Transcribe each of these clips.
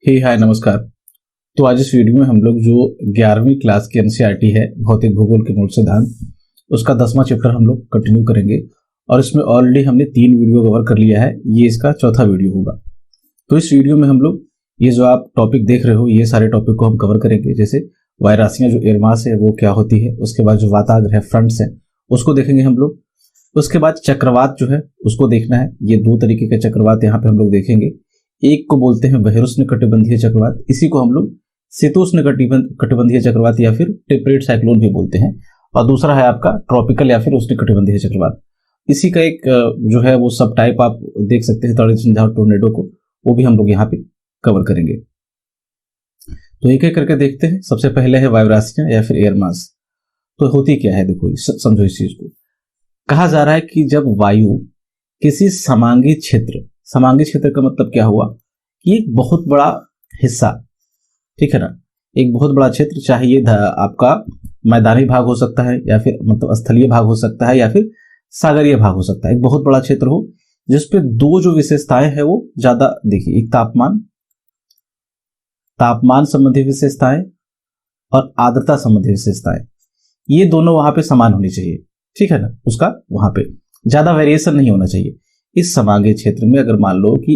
हे हाय नमस्कार। तो आज इस वीडियो में हम लोग जो 11वीं क्लास की एनसीईआरटी है भौतिक भूगोल के मूल सिद्धांत, उसका 10वां चैप्टर हम लोग कंटिन्यू करेंगे। और इसमें ऑलरेडी हमने 3 वीडियो कवर कर लिया है, ये इसका चौथा वीडियो होगा। तो इस वीडियो में हम लोग ये जो आप टॉपिक देख रहे हो, ये सारे टॉपिक को हम कवर करेंगे। जैसे वायरासियां जो एयर मास है वो क्या होती है, उसके बाद जो वाताग्र है, फ्रंट्स है, उसको देखेंगे हम लोग। उसके बाद चक्रवात जो है उसको देखना है। ये 2 तरीके के चक्रवात यहाँ पे हम लोग देखेंगे। एक को बोलते हैं बहिरुष्णकटिबंधीय चक्रवात, इसी को हम लोग शीतोष्णकटिबंधीय चक्रवात या फिर टेम्परेट साइक्लोन भी बोलते हैं। और दूसरा है आपका ट्रॉपिकल या फिर उष्णकटिबंधीय चक्रवात। इसी का एक जो है वो सब टाइप आप देख सकते हैं, तड़ित टोर्नेडो को, वो भी हम लोग यहाँ पे कवर करेंगे। तो एक एक करके देखते हैं। सबसे पहले है वायुराशियां या फिर एयर मास। तो होती क्या है, देखो समझो इस चीज को। कहा जा रहा है कि जब वायु किसी समांगी क्षेत्र का मतलब क्या हुआ कि एक बहुत बड़ा हिस्सा, ठीक है ना, एक बहुत बड़ा क्षेत्र, चाहे ये आपका मैदानी भाग हो सकता है या फिर मतलब स्थलीय भाग हो सकता है या फिर सागरीय भाग हो सकता है। एक बहुत बड़ा क्षेत्र हो जिसपे 2 जो विशेषताएं हैं वो ज्यादा, देखिए, एक तापमान संबंधी विशेषताएं और आर्द्रता संबंधी विशेषताएं, ये दोनों वहां पे समान होनी चाहिए, ठीक है ना। उसका वहां पे ज्यादा वेरिएशन नहीं होना चाहिए। इस समांगी क्षेत्र में अगर मान लो कि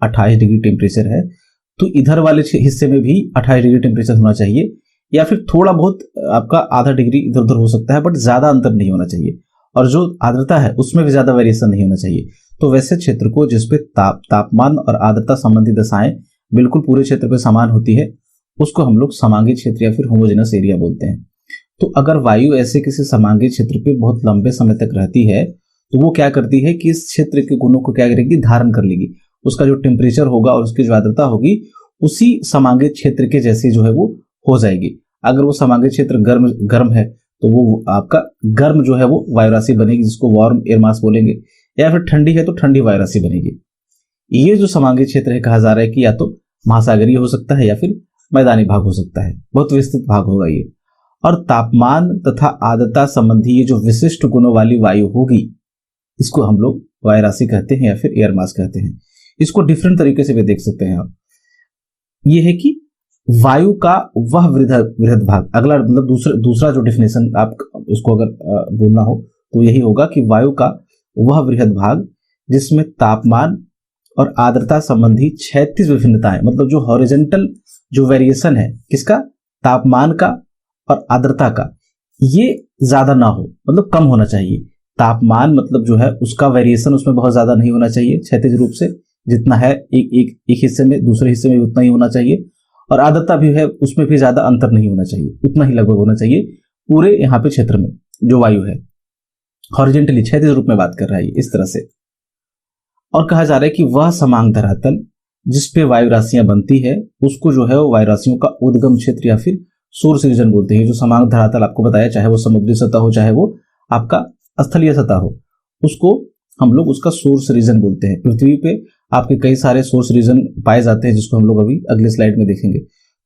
28 डिग्री टेम्परेचर है, तो इधर वाले हिस्से में भी 28 डिग्री टेम्परेचर होना चाहिए, या फिर थोड़ा बहुत आपका आधा डिग्री इधर उधर हो सकता है, बट ज्यादा अंतर नहीं होना चाहिए। और जो आर्द्रता है उसमें भी ज्यादा वेरिएशन नहीं होना चाहिए। तो वैसे क्षेत्र को जिसपे तापमान और आर्द्रता संबंधी दशाएं बिल्कुल पूरे क्षेत्र पे समान होती है, उसको हम लोग समांगी क्षेत्र या फिर होमोजेनस एरिया बोलते हैं। तो अगर वायु ऐसे किसी समांगी क्षेत्र पे बहुत लंबे समय तक रहती है, तो वो क्या करती है कि इस क्षेत्र के गुणों को क्या करेगी, धारण कर लेगी। उसका जो टेम्परेचर होगा और उसकी जो आर्द्रता होगी उसी समांगी क्षेत्र के जैसी जो है वो हो जाएगी। अगर वो समांगी क्षेत्र गर्म है तो वो आपका गर्म जो है वो वायुराशि बनेगी, जिसको वार्म एयर मास बोलेंगे। या फिर ठंडी है तो ठंडी वायुराशि बनेगी। ये जो समांगी क्षेत्र है, कहा जा रहा है कि या तो महासागरीय हो सकता है या फिर मैदानी भाग हो सकता है, बहुत विस्तृत भाग होगा ये। और तापमान तथा आर्द्रता संबंधी ये जो विशिष्ट गुणों वाली वायु होगी, इसको हम लोग वायुराशि कहते हैं या फिर एयर मास कहते हैं। इसको डिफरेंट तरीके से भी देख सकते हैं आप। ये है कि वायु का वह वृहद भाग, अगला मतलब दूसरा जो डिफिनेशन आप उसको अगर बोलना हो तो यही होगा कि वायु का वह वृहद भाग जिसमें तापमान और आर्द्रता संबंधी क्षैतिज विभिन्नताएं, मतलब जो हॉरिजॉन्टल जो वेरिएशन है किसका, तापमान का और आर्द्रता का, ये ज्यादा ना हो, मतलब कम होना चाहिए। तापमान मतलब जो है उसका वेरिएशन उसमें बहुत ज्यादा नहीं होना चाहिए, क्षैतिज रूप से जितना है एक हिस्से में दूसरे हिस्से में उतना ही होना चाहिए। और आर्द्रता भी है, उसमें भी ज्यादा अंतर नहीं होना चाहिए, उतना ही लगभग होना चाहिए पूरे यहाँ पे क्षेत्र में जो वायु है। हॉरिजॉन्टली क्षैतिज रूप में बात कर रहा है इस तरह से। और कहा जा रहा है कि वह समांग धरातल जिसपे वायु राशियां बनती है, उसको जो है वो वायु राशियों का उद्गम क्षेत्र या फिर सोर्स रीजन बोलते हैं। जो समांग धरातल आपको बताया, चाहे वो समुद्री सतह हो चाहे वो आपका स्थलीय सतह हो, उसको हम लोग उसका सोर्स रीजन बोलते हैं। पृथ्वी पे आपके कई सारे सोर्स रीजन पाए जाते हैं, जिसको हम लोग अभी अगले स्लाइड में देखेंगे।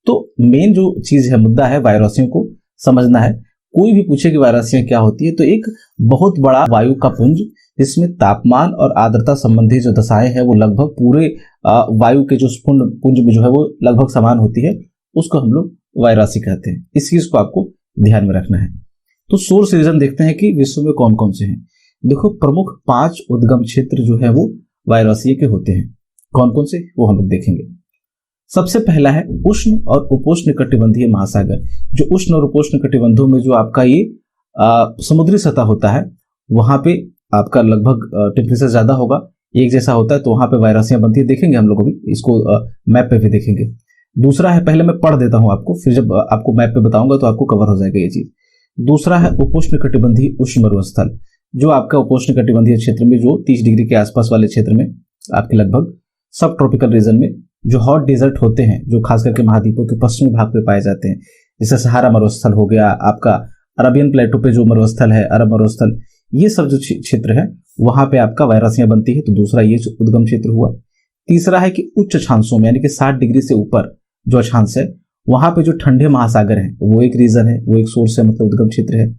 तो मेन जो चीज है, मुद्दा है, वायुराशियों को समझना है। कोई भी पूछे कि वायुराशियां क्या होती है, तो एक बहुत बड़ा वायु का पुंज जिसमें तापमान और आर्द्रता संबंधी जो दशाएं हैं वो लगभग पूरे वायु के जो पुंज में जो है वो लगभग समान होती है, उसको हम लोग वायुराशि कहते हैं। इस चीज को आपको ध्यान में रखना है। तो सोर्स रीजन देखते हैं कि विश्व में कौन कौन से हैं। देखो, प्रमुख 5 उद्गम क्षेत्र जो है वो वायुराशीय के होते हैं। कौन कौन से, वो हम लोग देखेंगे। सबसे पहला है उष्ण और उपोष्ण कटिबंधीय महासागर। जो उष्ण और उपोष्ण कटिबंधों में जो आपका ये समुद्री सतह होता है, वहां पे आपका लगभग टेम्परेचर ज्यादा होगा, एक जैसा होता है, तो वहां पे वायुराशियां बनती है। देखेंगे हम लोग अभी इसको मैप पे भी देखेंगे। दूसरा है, पहले मैं पढ़ देता हूं आपको, फिर जब आपको मैप पे बताऊंगा तो आपको कवर हो जाएगा ये चीज। दूसरा है उपोष्ण कटिबंधीय उष्ण मरुस्थल। जो आपका उपोष्ण कटिबंधीय क्षेत्र में जो 30 डिग्री के आसपास वाले क्षेत्र में आपके लगभग सब ट्रॉपिकल रीजन में जो हॉट डेजर्ट होते हैं, जो खास करके महाद्वीपों के पश्चिमी भाग पे पाए जाते हैं, जैसे सहारा मरुस्थल हो गया, आपका अरबियन प्लेटो पे जो मरुस्थल है, अरब मरुस्थल, ये सब जो क्षेत्र है वहां पे आपका वायुराशियां बनती है। तो दूसरा ये उद्गम क्षेत्र हुआ। तीसरा है कि उच्च अक्षांशों में, यानी कि 60 डिग्री से ऊपर जो अक्षांश है, वहां पे जो ठंडे महासागर है, वो एक रीजन है, वो एक सोर्स है, मतलब उद्गम क्षेत्र है।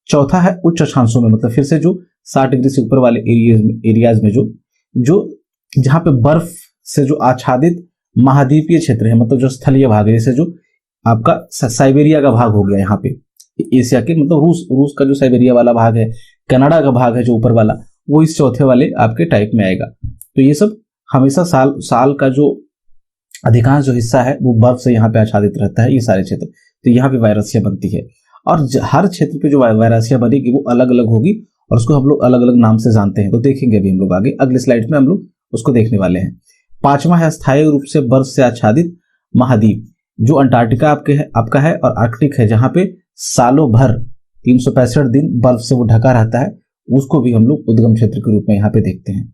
चौथा है उच्च अक्षांशों में, मतलब फिर से जो 60 डिग्री से ऊपर वाले एरियाज में जो जहां पे बर्फ से जो आच्छादित महाद्वीपीय क्षेत्र है, मतलब जो स्थलीय भाग है, जैसे जो आपका साइबेरिया का भाग हो गया यहाँ पे, एशिया के मतलब रूस का जो साइबेरिया वाला भाग है, कनाडा का भाग है जो ऊपर वाला, वो इस चौथे वाले आपके टाइप में आएगा। तो ये सब हमेशा साल का जो अधिकांश जो हिस्सा है वो बर्फ से यहाँ पे आच्छादित रहता है, ये सारे क्षेत्र। तो यहाँ पे वायरसिया बनती है, और हर क्षेत्र पे जो वायरसिया बनेगी वो अलग अलग होगी, और उसको हम लोग अलग अलग नाम से जानते हैं। तो देखेंगे अभी हम लोग आगे अगले स्लाइड में हम लोग उसको देखने वाले हैं। पांचवा है स्थायी रूप से बर्फ से आच्छादित महाद्वीप, जो अंटार्कटिका आपका है और आर्कटिक है, जहां पे सालों भर 365 दिन बर्फ से वो ढका रहता है, उसको भी हम लोग उद्गम क्षेत्र के रूप में यहाँ पे देखते हैं।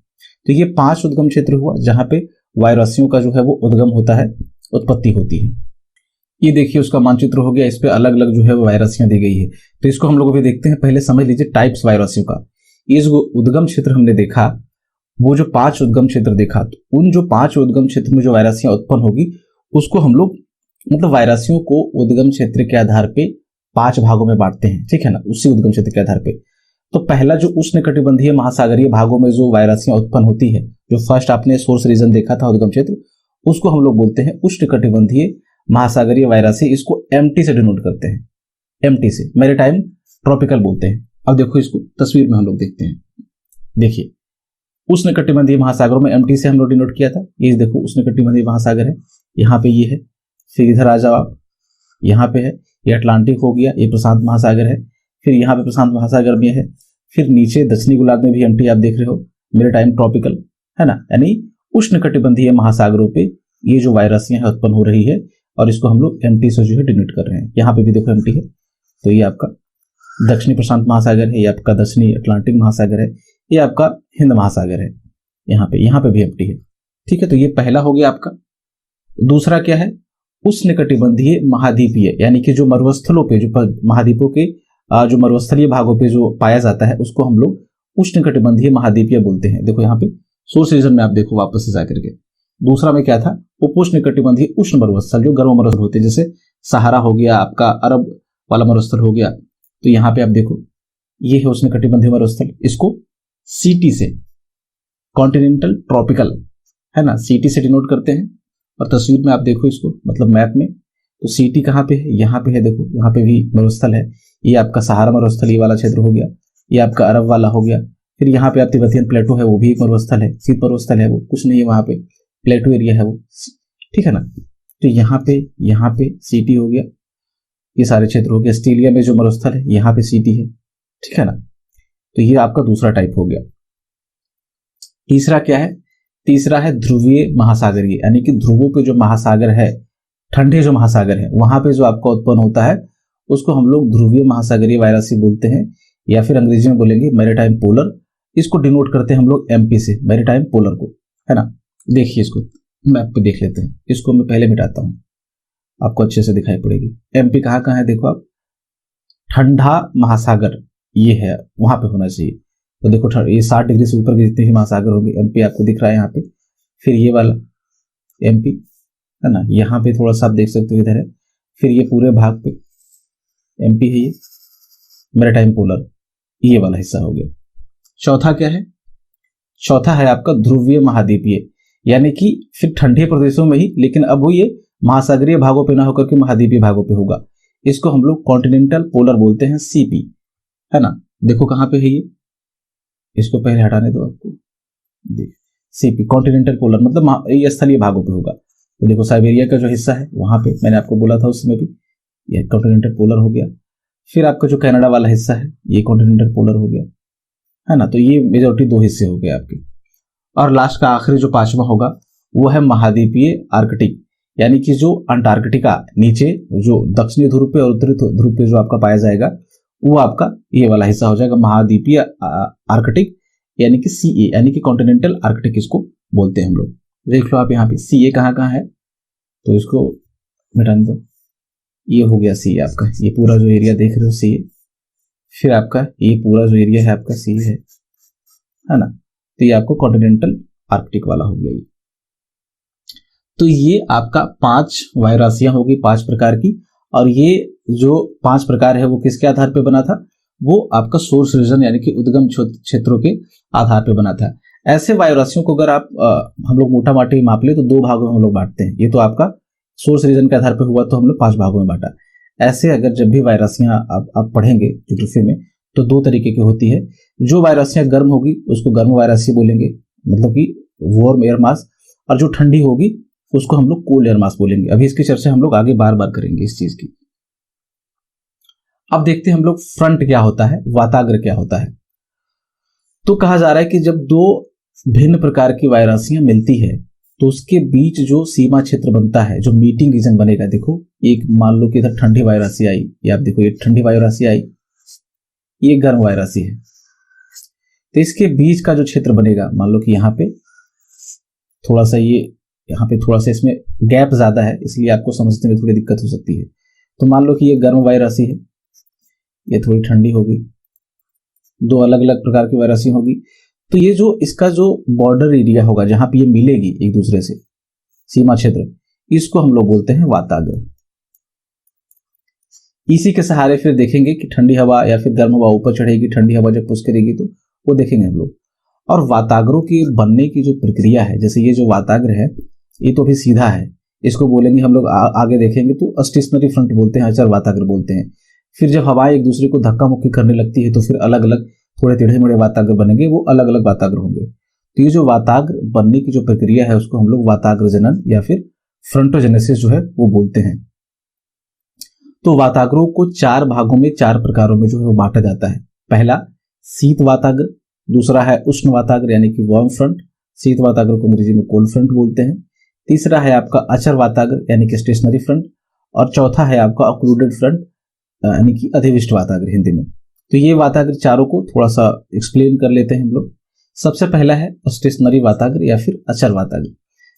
तो ये 5 उद्गम क्षेत्र हुआ जहां पे वायरसियों का जो है वो उद्गम होता है, उत्पत्ति होती है। ये देखिए उसका मानचित्र हो गया, इस पे अलग अलग जो है वो वायरसियां दी गई है। तो इसको हम लोग अभी देखते हैं। पहले समझ लीजिए टाइप्स वायरसियों का। ये जो उद्गम क्षेत्र हमने देखा, वो जो 5 उद्गम क्षेत्र देखा, तो उन जो 5 उद्गम क्षेत्र में जो वायरसियां उत्पन्न होगी, उसको हम लोग मतलब वायरसियों को उद्गम क्षेत्र के आधार पे 5 भागों में बांटते हैं, ठीक है ना, उसी उद्गम क्षेत्र के आधार पे। तो पहला जो उष्णकटिबंधीय महासागरीय भागों में जो वायरसियां उत्पन्न होती है, जो फर्स्ट आपने सोर्स रीजन देखा था उद्गम क्षेत्र, उसको हम लोग बोलते हैं उष्णकटिबंधीय महासागरीय वायरस। इसको एमटी से डिनोट करते हैं, एमटी से, मैरीटाइम ट्रॉपिकल बोलते हैं। अब देखो इसको तस्वीर में हम लोग देखते हैं। देखिए उष्णकटिबंधीय महासागरों में एमटी से हम लोग डिनोट किया था। ये देखो उष्णकटिबंधीय महासागर है, यहाँ पे ये है। फिर इधर आ जाओ आप, यहाँ पे है, ये अटलांटिक हो गया, ये प्रशांत महासागर है। फिर यहाँ पे प्रशांत महासागर में है। फिर नीचे दक्षिणी गोलार्ध में भी एमटी आप देख रहे हो, मैरीटाइम ट्रॉपिकल, है ना, यानी उष्णकटिबंधीय महासागरों पे ये जो वायरसियां उत्पन्न हो रही है, और इसको हम लोग एमटी से जो है डिनोट कर रहे हैं। यहाँ पे भी देखो एमटी है। तो ये आपका दक्षिणी प्रशांत महासागर है, ये आपका दक्षिणी अटलांटिक महासागर है, ये आपका हिंद महासागर है, यहाँ पे भी एमटी है, ठीक है। तो ये पहला हो गया आपका। दूसरा क्या है, उष्णकटिबंधीय महाद्वीपीय, यानी कि जो मरुस्थलों पे, जो महाद्वीपों के जो मरुस्थलीय भागों पे जो पाया जाता है, उसको हम लोग उष्णकटिबंधीय महाद्वीपीय बोलते हैं। देखो यहाँ पे सोर्स रीजन में आप देखो वापस से जाकर के, दूसरा में क्या था, उपोष्णकटिबंधीय उष्ण मरुस्थल, जो गर्म मरुस्थल होते हैं, जैसे सहारा हो गया, आपका अरब वाला मरुस्थल हो गया। तो यहाँ पे आप देखो ये है उष्णकटिबंधीय मरुस्थल, इसको सीटी से, कॉन्टिनेंटल ट्रॉपिकल, है ना, सीटी से डिनोट करते हैं। और तस्वीर में आप देखो इसको, मतलब मैप में, तो सीटी कहाँ पे है, यहाँ पे है, देखो यहाँ पे भी मरुस्थल है। ये आपका सहारा मरुस्थल, ये वाला क्षेत्र हो गया, ये आपका अरब वाला हो गया। फिर यहाँ पे आप तिब्बतियन प्लेटो है, वो भी एक मरुस्थल है, शीत मरुस्थल है, वो कुछ नहीं है वहां पे, प्लेटो एरिया है वो, ठीक है ना। तो यहाँ पे सीटी हो गया, ये सारे क्षेत्र हो गया। ऑस्ट्रेलिया में जो मरुस्थल है, यहाँ पे सीटी है, ठीक है ना। तो ये आपका दूसरा टाइप हो गया। तीसरा क्या है, तीसरा है ध्रुवीय महासागरीय, यानी कि ध्रुवों के जो महासागर है, ठंडे जो महासागर है, वहां पे जो आपका उत्पन्न होता है, उसको हम लोग ध्रुवीय महासागरीय वायरस बोलते हैं, या फिर अंग्रेजी में बोलेंगे मैरीटाइम पोलर। इसको डिनोट करते हैं हम लोग एमपी से, मैरीटाइम पोलर को, है ना। देखिए इसको मैप पे देख लेते हैं, इसको मैं पहले मिटाता हूं, आपको अच्छे से दिखाई पड़ेगी। एमपी कहाँ कहाँ है, देखो आप, ठंडा महासागर ये है, वहां पे होना चाहिए। तो देखो ये 60 डिग्री से ऊपर के जितने भी महासागर होंगे, एमपी आपको दिख रहा है यहाँ पे। फिर ये वाला एमपी, है ना, यहाँ पे थोड़ा सा आप देख सकते हो, इधर है। फिर ये पूरे भाग पे एमपी है, ये मैरीटाइम पोलर, ये वाला हिस्सा हो गया। चौथा क्या है, चौथा है आपका ध्रुवीय महाद्वीपीय, यानी कि फिर ठंडे प्रदेशों में ही, लेकिन अब वो ये महासागरीय भागों पे ना होकर के महाद्वीपीय भागों पे होगा। इसको हम लोग कॉन्टिनेंटल पोलर बोलते हैं, सीपी, है ना। देखो कहां पे है ये, इसको पहले हटाने दो आपको, देख सीपी कॉन्टिनेंटल पोलर, मतलब ये स्थलीय भागों पे होगा। तो देखो साइबेरिया का जो हिस्सा है वहां पे, मैंने आपको बोला था उसमें भी, ये कॉन्टिनेंटल पोलर हो गया। फिर आपका जो कनाडा वाला हिस्सा है, ये कॉन्टिनेंटल पोलर हो गया, है ना। तो ये मेजोरिटी 2 हिस्से हो गए आपके। और लास्ट का आखिरी जो 5वां होगा, वो है महाद्वीपीय आर्कटिक, यानी कि जो अंटार्कटिका नीचे जो दक्षिणी ध्रुव पे और उत्तरी ध्रुव पे जो आपका पाया जाएगा, वो आपका ये वाला हिस्सा हो जाएगा महाद्वीपीय आर्कटिक, यानी कि सीए, यानी कि कॉन्टिनेंटल आर्कटिक इसको बोलते हैं हम लोग। देख लो आप यहाँ पे सीए कहाँ कहाँ है, तो इसको मिटाने दो। ये हो गया सी आपका, ये पूरा जो एरिया देख रहे हो सी। फिर आपका ये पूरा जो एरिया है आपका सी है ना। तो ये आपको कॉन्टिनेंटल आर्कटिक वाला हो गया ये। तो ये आपका 5 वायरासियां होगी 5 प्रकार की, और ये जो 5 प्रकार है वो किसके आधार पे बना था, वो आपका सोर्स रीजन यानी कि उद्गम क्षेत्रों के आधार पे बना था। ऐसे वायुराशियों को अगर आप हम लोग मोटा माटी माप ले तो 2 भागों में हम लोग बांटते हैं। ये तो आपका सोर्स रीजन के आधार पर हुआ तो हम लोग 5 भागों में बांटा। ऐसे अगर जब भी वायरासियां आप पढ़ेंगे ज्योग्राफी में तो 2 तरीके की होती है। जो वायरासियां गर्म होगी उसको गर्म वायरासी बोलेंगे, मतलब कि वार्म एयर मास, और जो ठंडी होगी उसको हम लोग कोल्ड एयर मास बोलेंगे। अभी इसकी चर्चा हम लोग आगे बार बार करेंगे इस चीज की। अब देखते हैं हम लोग फ्रंट क्या होता है, वाताग्र क्या होता है। तो कहा जा रहा है कि जब 2 भिन्न प्रकार की वायरासियां मिलती है तो उसके बीच जो सीमा क्षेत्र बनता है, जो मीटिंग रीजन बनेगा, देखो एक मान लो कि इधर ठंडी वायरासी आई, ये आप देखो ये ठंडी वायरासी आई, ये गर्म वायरासी है, तो इसके बीच का जो क्षेत्र बनेगा, मान लो कि यहाँ पे थोड़ा सा यहाँ पे थोड़ा सा इसमें गैप ज्यादा है, इसलिए आपको समझने में थोड़ी दिक्कत हो सकती है। तो मान लो कि ये गर्म वायरासी है, ये थोड़ी ठंडी होगी, 2 अलग अलग प्रकार की वायरासी होगी। तो ये जो इसका जो बॉर्डर एरिया होगा जहां पे ये मिलेगी एक दूसरे से, सीमा क्षेत्र, इसको हम लोग बोलते हैं वाताग्र। इसी के सहारे फिर देखेंगे कि ठंडी हवा या फिर गर्म हवा ऊपर चढ़ेगी, ठंडी हवा जब पुश करेगी तो वो देखेंगे हम लोग। और वाताग्रों के बनने की जो प्रक्रिया है, जैसे ये जो वाताग्र है ये तो अभी सीधा है, इसको बोलेंगे हम लोग आगे देखेंगे तो स्टेशनरी फ्रंट बोलते हैं, अचर वाताग्र बोलते हैं। फिर जब हवाएं एक दूसरे को धक्का मुक्की करने लगती है तो फिर अलग अलग थोड़े टेढ़े मेढ़े वाताग्र बनेंगे, वो अलग अलग वाताग्र होंगे। तो ये जो वाताग्र बनने की जो प्रक्रिया है उसको हम लोग वाताग्र जनन या फिर फ्रंटोजेनेसिस जो है वो बोलते हैं। तो वाताग्रों को 4 भागों में 4 प्रकारों में जो है वो बांटा जाता है। पहला शीत वाताग्र, दूसरा है उष्ण वाताग्र यानी कि वार्म फ्रंट, शीत वाताग्र को अंग्रेजी में कोल्ड फ्रंट बोलते हैं। तीसरा है आपका अचर वाताग्र यानी कि स्टेशनरी फ्रंट, और चौथा है आपका ऑक्लूडेड फ्रंट यानी कि अधिविष्ट वाताग्र हिंदी में। तो ये वाताग्र चारों को थोड़ा सा एक्सप्लेन कर लेते हैं हम लोग। सबसे पहला है स्टेशनरी वाताग्र या फिर अचर वाताग्र।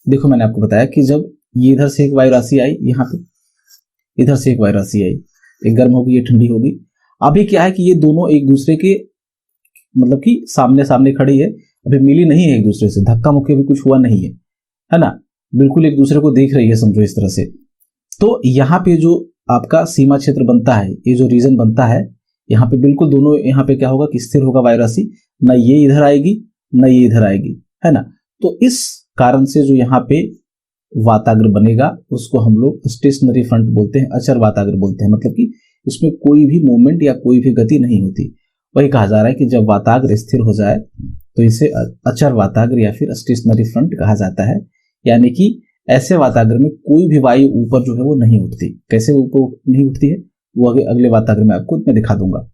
देखो मैंने आपको बताया कि जब ये इधर से एक वायुराशि आई, यहाँ पे इधर से एक वायुराशि आई, एक गर्म होगी, ये ठंडी होगी। अभी क्या है कि ये दोनों एक दूसरे के मतलब कि सामने सामने खड़ी है, अभी मिली नहीं है एक दूसरे से, धक्का मुक्की भी कुछ हुआ नहीं है ना, बिल्कुल एक दूसरे को देख रही है, समझो इस तरह से। तो यहाँ पे जो आपका सीमा क्षेत्र बनता है, ये जो रीजन बनता है, यहाँ पे बिल्कुल दोनों, यहाँ पे क्या होगा कि स्थिर होगा वायरासी, ना ये इधर आएगी ना ये इधर आएगी, है ना। तो इस कारण से जो यहाँ पे वाताग्र बनेगा उसको हम लोग स्टेशनरी फ्रंट बोलते हैं, अचर वाताग्र बोलते हैं, मतलब कि इसमें कोई भी मूवमेंट या कोई भी गति नहीं होती। वही कहा जा रहा है कि जब वाताग्र स्थिर हो जाए तो इसे अचर वाताग्र या फिर स्टेशनरी फ्रंट कहा जाता है। यानी कि ऐसे वाताग्र में कोई भी वायु ऊपर जो है वो नहीं उठती। कैसे ऊपर नहीं उठती है वो अगले वाताग्र में आपको मैं दिखा दूंगा।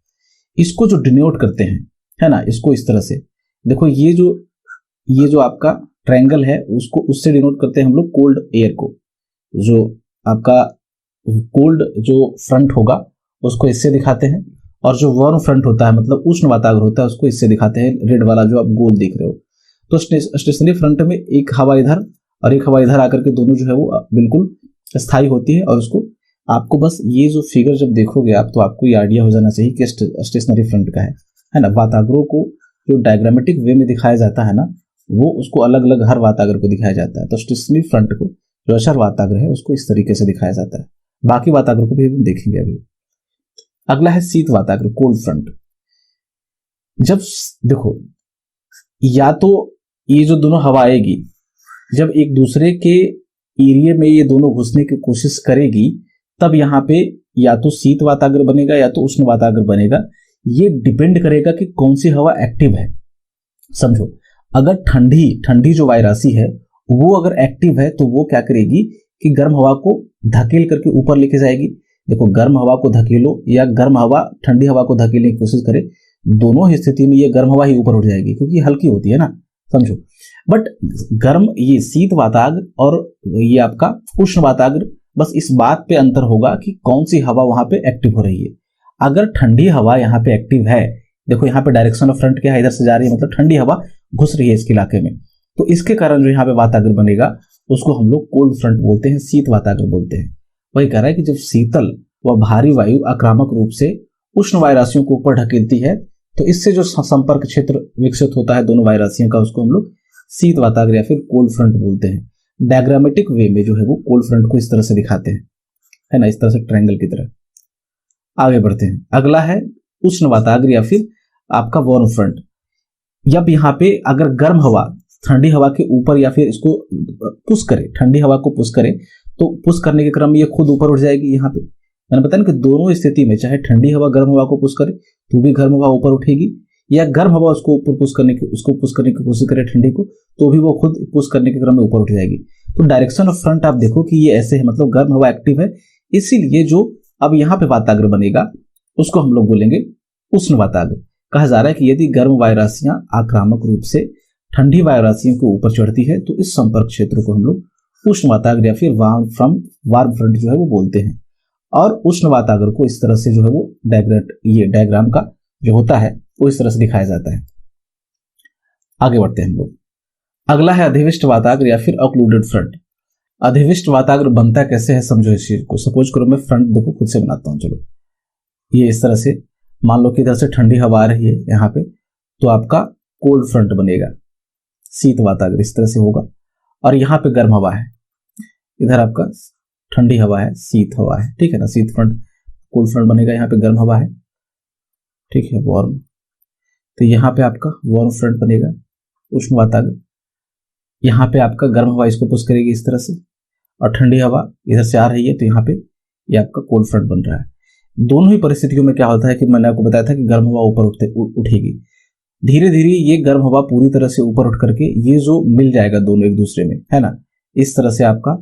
इसको जो डिनोट करते हैं, है ना, इसको इस तरह से देखो, ये जो आपका ट्रायंगल है उसको उससे डिनोट करते हैं हम लोग कोल्ड एयर को। जो आपका कोल्ड जो फ्रंट होगा उसको इससे दिखाते हैं, और जो वार्म फ्रंट होता है मतलब उष्ण वाताग्र होता है उसको इससे दिखाते हैं, रेड वाला जो आप गोल देख रहे हो। तो स्टेशनरी फ्रंट में एक हवा इधर और एक हवा इधर आकर के दोनों जो है वो बिल्कुल स्थायी होती है। और उसको आपको बस ये जो फिगर जब देखोगे आप तो आपको ये आइडिया हो जाना चाहिए कि स्टेशनरी फ्रंट का है ना। वाताग्रों को जो डायग्रामेटिक वे में दिखाया जाता है ना, वो उसको अलग अलग हर वाताग्र को दिखाया जाता है। तो स्टेशनरी फ्रंट को जो अचर वाताग्र है उसको इस तरीके से दिखाया जाता है। बाकी वाताग्र को भी हम देखेंगे अभी। अगला है शीत वाताग्र, कोल्ड फ्रंट। जब देखो, या तो ये जो दोनों हवा आएगी, जब एक दूसरे के एरिया में ये दोनों घुसने की कोशिश करेगी तब यहाँ पे या तो शीत वाताग्र बनेगा या तो उष्ण वाताग्र बनेगा। ये डिपेंड करेगा कि कौन सी हवा एक्टिव है। समझो, अगर ठंडी जो वायरासी है वो अगर एक्टिव है तो वो क्या करेगी कि गर्म हवा को धकेल करके ऊपर लेके जाएगी। देखो, गर्म हवा को धकेलो या गर्म हवा ठंडी हवा को धकेलने की कोशिश करे, दोनों ही स्थिति में ये गर्म हवा ही ऊपर उठ जाएगी क्योंकि हल्की होती है ना, समझो। बट गर्म ये शीत वाताग्र और ये आपका उष्ण वाताग्र, बस इस बात पे अंतर होगा कि कौन सी हवा वहां पे एक्टिव हो रही है। अगर ठंडी हवा यहाँ पे एक्टिव है, देखो यहाँ पे डायरेक्शन ऑफ फ्रंट क्या है, इधर से जा रही है, मतलब ठंडी हवा घुस रही है इसके इलाके में, तो इसके कारण जो यहाँ पे वाताग्र बनेगा उसको हम लोग कोल्ड फ्रंट बोलते हैं, शीत वाताग्र बोलते हैं। वही कह रहा है कि जब शीतल व भारी वायु आक्रामक रूप से उष्ण वायरासियों को ऊपर ढकेलती है तो इससे जो संपर्क क्षेत्र विकसित होता है दोनों वायरासियों का, उसको हम लोग शीत वाताग्र या फिर कोल्ड फ्रंट बोलते हैं। डायग्रामेटिक वे में जो है वो कोल्ड फ्रंट को इस तरह से दिखाते हैं, है ना, इस तरह से ट्रायंगल की तरह। आगे बढ़ते हैं। अगला है उष्ण वाताग्र या फिर आपका वार्म फ्रंट। जब यहाँ पे अगर गर्म हवा ठंडी हवा के ऊपर या फिर इसको पुश करे, ठंडी हवा को पुश करे, तो पुश करने के क्रम में ये खुद ऊपर उठ जाएगी। यहाँ पे मैंने बताया कि दोनों स्थिति में चाहे ठंडी हवा गर्म हवा को पुश करे तो भी गर्म हवा ऊपर उठेगी, या गर्म हवा उसको ऊपर पुश करने की कोशिश करे ठंडी को, तो भी वो खुद पुश करने के क्रम में ऊपर उठ जाएगी। तो डायरेक्शन ऑफ फ्रंट आप देखो कि ये ऐसे है, मतलब गर्म हवा एक्टिव है, इसीलिए जो अब यहाँ पे वाताग्र बनेगा उसको हम लोग बोलेंगे उष्ण वाताग्र। कहा जा रहा है कि यदि गर्म वायुराशियां आक्रामक रूप से ठंडी वायुराशियों के ऊपर चढ़ती है तो इस संपर्क क्षेत्र को हम लोग उष्ण वाताग्र या फिर वार्म फ्रंट जो है वो बोलते हैं। और उष्ण वाताग्र को इस तरह से जो है वो डायग्राम का जो होता है वो इस तरह से दिखाया जाता है। आगे बढ़ते हैं हम लोग। अगला है अधिविष्ट वाताग्र या फिर ऑक्लूडेड फ्रंट। अधिविष्ट वाताग्र बनता कैसे है समझो इस चीज को। सपोज करो मैं फ्रंट देखो खुद से बनाता हूं। चलो ये इस तरह से मान लो कि इधर से ठंडी हवा आ रही है यहाँ पे, तो आपका कोल्ड फ्रंट बनेगा, शीत वाताग्र इस तरह से होगा। और यहाँ पे गर्म हवा है, इधर आपका ठंडी हवा है, शीत हवा है, ठीक है ना। शीत फ्रंट कोल्ड फ्रंट बनेगा, यहाँ पे गर्म हवा है, ठीक है, वार्म। तो यहाँ पे आपका वार्म फ्रंट बनेगा, उष्ण वाताग्र। यहाँ पे आपका गर्म हवा इसको पुश करेगी इस तरह से, और ठंडी हवा इधर से आ रही है, तो यहाँ पे ये आपका कोल्ड फ्रंट बन रहा है। दोनों ही परिस्थितियों में क्या होता है कि मैंने आपको बताया था कि गर्म हवा ऊपर उठेगी। धीरे धीरे ये गर्म हवा पूरी तरह से ऊपर उठ करके ये जो मिल जाएगा दोनों एक दूसरे में, है ना, इस तरह से आपका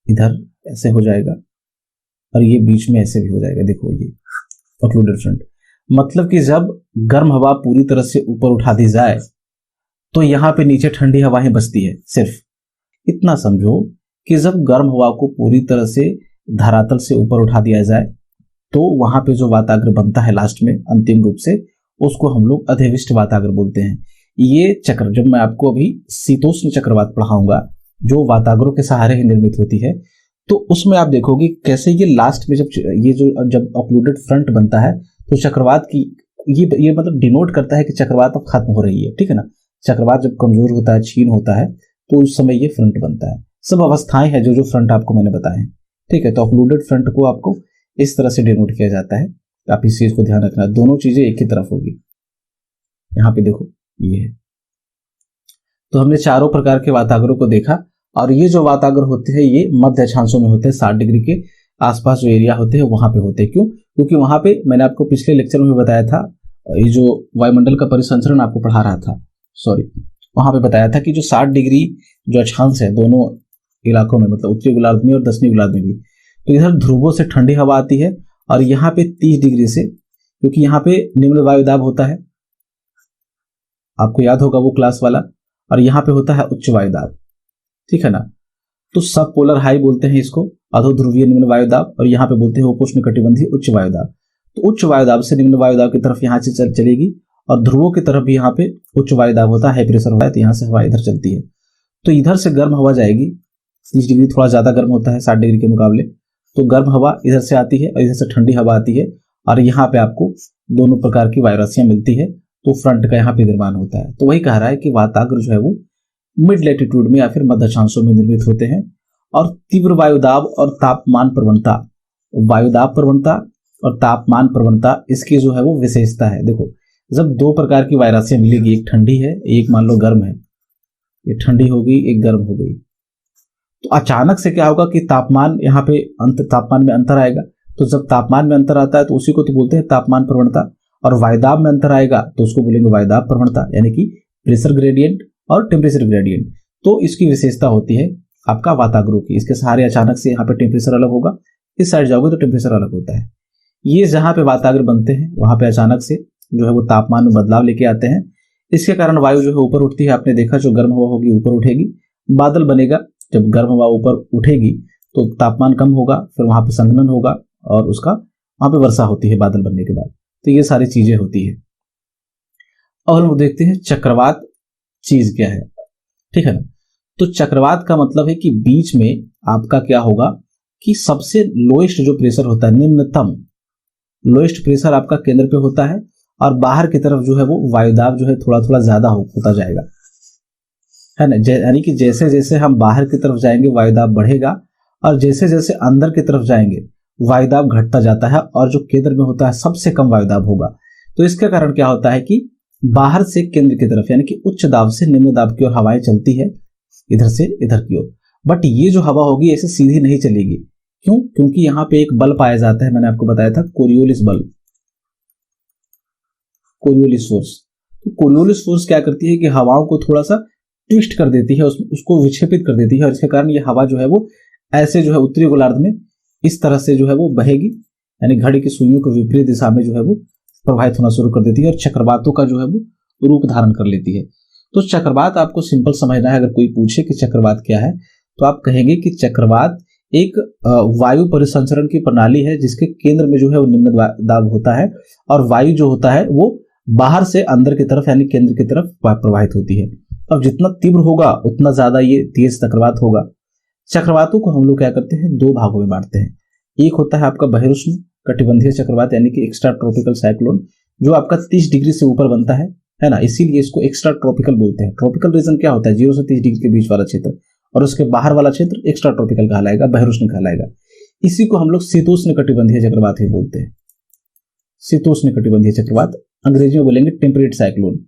इधर ऐसे हो जाएगा और ये बीच में ऐसे भी हो जाएगा। देखो ये ऑक्लूडेड फ्रंट, मतलब कि जब गर्म हवा पूरी तरह से ऊपर उठा दी जाए तो यहाँ पे नीचे ठंडी हवाएं बचती है। सिर्फ इतना समझो कि जब गर्म हवा को पूरी तरह से धरातल से ऊपर उठा दिया जाए तो वहां पे जो वाताग्र बनता है लास्ट में अंतिम रूप से, उसको हम लोग अधिविष्ट वाताग्र बोलते हैं। ये चक्र जब मैं आपको अभी शीतोष्ण चक्रवात पढ़ाऊंगा जो वाताग्रों के सहारे ही निर्मित होती है, तो उसमें आप देखोगे कैसे ये लास्ट में जब ऑक्लूडेड फ्रंट बनता है तो चक्रवात की ये मतलब डिनोट करता है कि चक्रवात अब खत्म हो रही है, ठीक है ना। चक्रवात जब कमजोर होता है, क्षीण होता है, तो उस समय ये फ्रंट बनता है। सब अवस्थाएं हैं जो फ्रंट आपको मैंने बताए हैं, ठीक है। तो ऑक्लूडेड फ्रंट को आपको इस तरह से डिनोट किया जाता है। आप इस चीज को ध्यान रखना, दोनों चीजें एक ही तरफ होगी। यहाँ पे देखो ये है। तो हमने चारों प्रकार के वाताग्रों को देखा, और ये जो वाताग्र होते हैं ये मध्य अक्षांशों में होते हैं, 60 डिग्री के आसपास जो एरिया होते हैं वहां पे होते हैं। क्यों? क्योंकि वहां पे मैंने आपको पिछले लेक्चर में बताया था, ये जो वायुमंडल का परिसंचरण आपको पढ़ा रहा था, वहां पे बताया था कि जो 60 डिग्री जो अक्षांश है दोनों इलाकों में, मतलब उत्तरी गोलार्ध में और दक्षिणी गोलार्ध में भी, तो इधर ध्रुवों से ठंडी हवा आती है, और यहाँ पे 30 डिग्री से, क्योंकि यहाँ पे निम्न वायुदाब होता है, आपको याद होगा वो क्लास वाला, और यहाँ पे होता है उच्च वायुदाब, ठीक है ना। तो सब पोलर हाई बोलते हैं इसको, अधो ध्रुवीय निम्न वायुदाब, और यहाँ पे बोलते हैं उपोष्ण कटिबंधीय उच्च वायुदाब। तो उच्च वायुदाब से निम्न वायुदाब की तरफ यहाँ से चलेगी, और ध्रुवों की तरफ भी यहाँ पे उच्च वायुदाब होता है, हाई प्रेशर होता है, तो यहाँ से हवा इधर चलती है। तो इधर से गर्म हवा जाएगी, 30 डिग्री थोड़ा ज्यादा गर्म होता है 60 डिग्री के मुकाबले, तो गर्म हवा इधर से आती है और इधर से ठंडी हवा आती है, और यहाँ पे आपको दोनों प्रकार की वायुराशियां मिलती है, तो फ्रंट का यहाँ पे निर्माण होता है। तो वही कह रहा है कि वाताग्र जो है वो मिड लैटिट्यूड में या फिर मध्य अक्षांशों में निर्मित होते हैं। और तीव्र वायुदाब और तापमान प्रवणता, वायुदाब प्रवणता और तापमान प्रवणता, इसकी जो है वो विशेषता है। देखो जब दो प्रकार की वायुराशियां मिलेगी, एक ठंडी है, एक मान लो गर्म है, ये ठंडी हो गई, एक गर्म हो गई, तो अचानक से क्या होगा कि तापमान यहाँ पे तापमान में अंतर आएगा। तो जब तापमान में अंतर आता है तो उसी को तो बोलते हैं तापमान प्रवणता, और वायुदाब में अंतर आएगा तो उसको बोलेंगे वायुदाब प्रवणता, यानी कि प्रेशर ग्रेडियंट और टेम्परेचर ग्रेडियंट। तो इसकी विशेषता होती है आपका वाताग्रों की, इसके सहारे अचानक से यहाँ पे टेम्परेचर अलग होगा, इस साइड जाओगे तो टेम्परेचर अलग होता है। ये जहाँ पे वाताग्र बनते हैं वहां पे अचानक से जो है वो तापमान में बदलाव लेके आते हैं। इसके कारण वायु जो है ऊपर उठती है। आपने देखा जो गर्म हवा होगी ऊपर उठेगी, बादल बनेगा, जब गर्म हवा ऊपर उठेगी तो तापमान कम होगा, फिर वहां पे संघनन होगा और उसका वहां पे वर्षा होती है बादल बनने के बाद। तो ये सारी चीजें होती है। और हम देखते हैं चक्रवात चीज क्या है, ठीक है ना। तो चक्रवात का मतलब है कि बीच में आपका क्या होगा कि सबसे लोएस्ट जो प्रेशर होता है, निम्नतम लोएस्ट प्रेशर आपका केंद्र पे होता है, और बाहर की तरफ जो है वो वायुदाब जो है थोड़ा थोड़ा ज्यादा होता जाएगा, है ना। यानी कि जैसे जैसे हम बाहर की तरफ जाएंगे वायुदाब बढ़ेगा, और जैसे जैसे अंदर की तरफ जाएंगे वायुदाब घटता जाता है, और जो केंद्र में होता है सबसे कम वायुदाब होगा। तो इसके कारण क्या होता है कि बाहर से केंद्र की तरफ यानी कि उच्च दाब से निम्न दाब की ओर हवाएं चलती है, इधर से इधर की ओर। बट ये जो हवा होगी ऐसे सीधी नहीं चलेगी। क्यों? क्योंकि यहाँ पे एक बल पाया जाता है, मैंने आपको बताया था कोरियोलिस बल, कोरियोलिस फोर्स। तो कोरियोलिस फोर्स क्या करती है कि हवाओं को थोड़ा सा ट्विस्ट कर देती है, उसको विक्षेपित कर देती है, और इसके कारण ये हवा जो है वो ऐसे जो है उत्तरी गोलार्ध में इस तरह से जो है वो बहेगी, यानी घड़ी की सुइयों के विपरीत दिशा में जो है वो प्रवाहित होना शुरू कर देती है और चक्रवातों का जो है वो रूप धारण कर लेती है। तो चक्रवात आपको सिंपल समझना है। अगर कोई पूछे कि चक्रवात क्या है, तो आप कहेंगे कि चक्रवात एक वायु परिसंचरण की प्रणाली है जिसके केंद्र में जो है वो निम्न दाब होता है, और वायु जो होता है वो बाहर से अंदर की तरफ यानी केंद्र की तरफ प्रवाहित होती है। अब जितना तीव्र होगा उतना ज्यादा ये तेज चक्रवात होगा। चक्रवातों को हम लोग क्या करते हैं, दो भागों में बांटते हैं। एक होता है आपका बहिरुष्ण कटिबंधीय चक्रवात यानी कि एक्स्ट्रा ट्रॉपिकल साइक्लोन, जो आपका 30 डिग्री से ऊपर बनता है ना, इसीलिए इसको एक्स्ट्रा ट्रॉपिकल बोलते हैं। ट्रॉपिकल रीजन क्या होता है, 0 से 30 डिग्री के बीच वाला क्षेत्र, और उसके बाहर वाला क्षेत्र एक्स्ट्रा ट्रॉपिकल कहलाएगा, बहिरुष्ण कहलाएगा। इसी को हम लोग शीतोष्ण कटिबंधीय चक्रवात ही बोलते हैं। शीतोष्ण कटिबंधीय चक्रवात अंग्रेजी में बोलेंगे टेम्परेट साइक्लोन।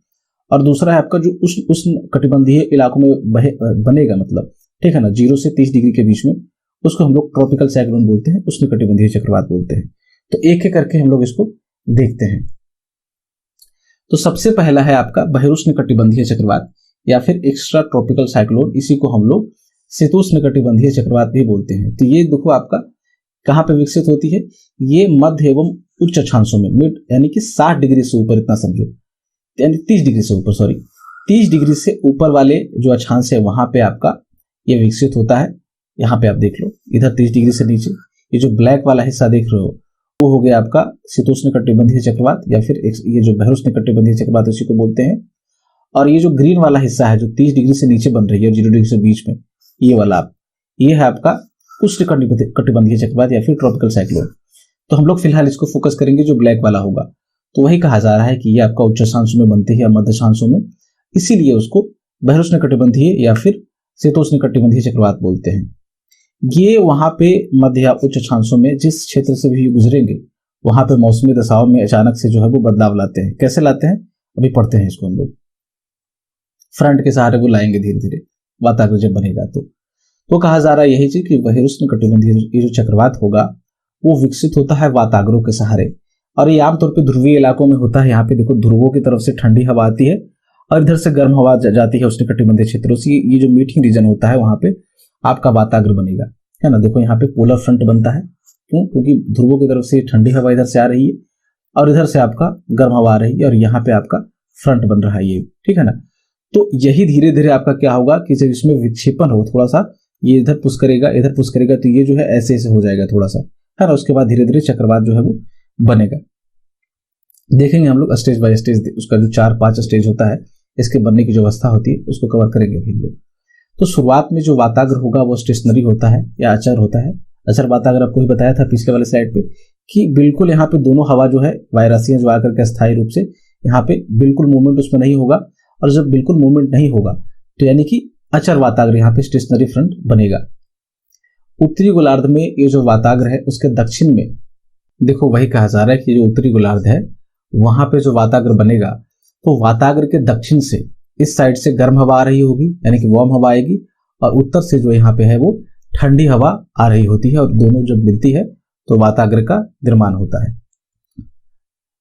और दूसरा है आपका जो उष्ण कटिबंधीय इलाकों में बनेगा, मतलब ठीक है ना, 0 से 30 डिग्री के बीच में, उसको हम लोग ट्रॉपिकल साइक्लोन बोलते हैं, उष्ण कटिबंधीय चक्रवात बोलते हैं। तो एक एक करके हम लोग इसको देखते हैं। तो सबसे पहला है आपका बहिरुष्ण कटिबंधीय चक्रवात या फिर एक्स्ट्रा ट्रॉपिकल साइक्लोन, इसी को हम लोग शीतोष्ण कटिबंधीय चक्रवात भी बोलते हैं। तो ये देखो आपका कहाँ पे विकसित होती है, ये मध्य एवं उच्च अक्षांशों में, मिड यानी कि 60 डिग्री से ऊपर, इतना समझो, यानी 30 डिग्री से ऊपर, सॉरी 30 डिग्री से ऊपर वाले जो अक्षांश है वहां पे आपका ये विकसित होता है। यहाँ पे आप देख लो, इधर 30 डिग्री से नीचे ये जो ब्लैक वाला हिस्सा देख रहे हो वो हो गया आपका शीतोष्ण कटिबंधीय चक्रवात या फिर ये जो बहिरुष्ण कटिबंधीय चक्रवात उसी को बोलते हैं। और ये जो ग्रीन वाला हिस्सा है जो 30 डिग्री से नीचे बन रही है और 0 डिग्री से बीच में, ये वाला ये है आपका उष्ण कटिबंधीय चक्रवात या फिर ट्रॉपिकल साइक्लोन। तो हम लोग फिलहाल इसको फोकस करेंगे जो ब्लैक वाला होगा। तो वही कहा जा रहा है कि ये आपका उच्च अक्षांशों में बनती है या मध्य अक्षांशों में, इसीलिए उसको बहिरुष्ण कटिबंधीय या फिर शीतोष्ण कटिबंधीय चक्रवात बोलते हैं। ये वहां पे मध्य या उच्च अक्षांशों में जिस क्षेत्र से भी गुजरेंगे वहां पे मौसमी दशाओं में अचानक से जो है वो बदलाव लाते हैं। कैसे लाते हैं अभी पढ़ते हैं इसको हम लोग। फ्रंट के सहारे वो लाएंगे धीरे धीरे, वातावरण जब बनेगा तो कहा जा रहा है यही चीज कि बहिरुष्ण कटिबंधीय ये जो चक्रवात होगा वो विकसित होता है वाताग्रों के सहारे, और ये आमतौर पर ध्रुवीय इलाकों में होता है। यहाँ पे देखो ध्रुवों की तरफ से ठंडी हवा आती है और इधर से गर्म हवा जाती है उष्ण कटिबंधीय क्षेत्रों से। ये जो मीटिंग रीजन होता है वहां पे आपका वाताग्र बनेगा, है ना। देखो यहाँ पे पोलर फ्रंट बनता है, क्यों? क्योंकि ध्रुवों की तरफ से ठंडी हवा इधर से आ रही है और इधर से आपका गर्म हवा आ रही है, और यहाँ पे आपका फ्रंट बन रहा है ये, ठीक है ना। तो यही धीरे धीरे आपका क्या होगा कि जब इसमें विक्षेपण हो, थोड़ा सा ये इधर पुश करेगा इधर पुश करेगा, तो ये जो है ऐसे ऐसे हो जाएगा थोड़ा सा, है ना। उसके बाद धीरे धीरे चक्रवात जो है वो बनेगा। देखेंगे हम लोग स्टेज बाय स्टेज, उसका जो 4-5 स्टेज होता है इसके बनने की जो अवस्था होती है उसको कवर करेंगे अभी हम लोग। तो शुरुआत में जो वाताग्र होगा वो स्टेशनरी होता है या अचर होता है। अचर वाताग्र आपको ही बताया था पिछले वाले स्लाइड पे कि बिल्कुल यहाँ पे दोनों हवा जो है वायरसियां जो आकर के स्थायी रूप से यहाँ पे बिल्कुल मूवमेंट उसमें नहीं होगा, और जब बिल्कुल मूवमेंट नहीं होगा तो यानी कि अचर वाताग्र यहाँ पे स्टेशनरी फ्रंट बनेगा। उत्तरी गोलार्ध में ये जो वाताग्र है उसके दक्षिण में देखो वही कहा जा रहा है कि जो उत्तरी गोलार्ध है वहां पे जो वाताग्र बनेगा, तो वाताग्र के दक्षिण से इस साइड से गर्म हवा आ रही होगी यानी कि वार्म हवा आएगी, और उत्तर से जो यहाँ पे है वो ठंडी हवा आ रही होती है, और दोनों जब मिलती है तो वाताग्र का निर्माण होता है।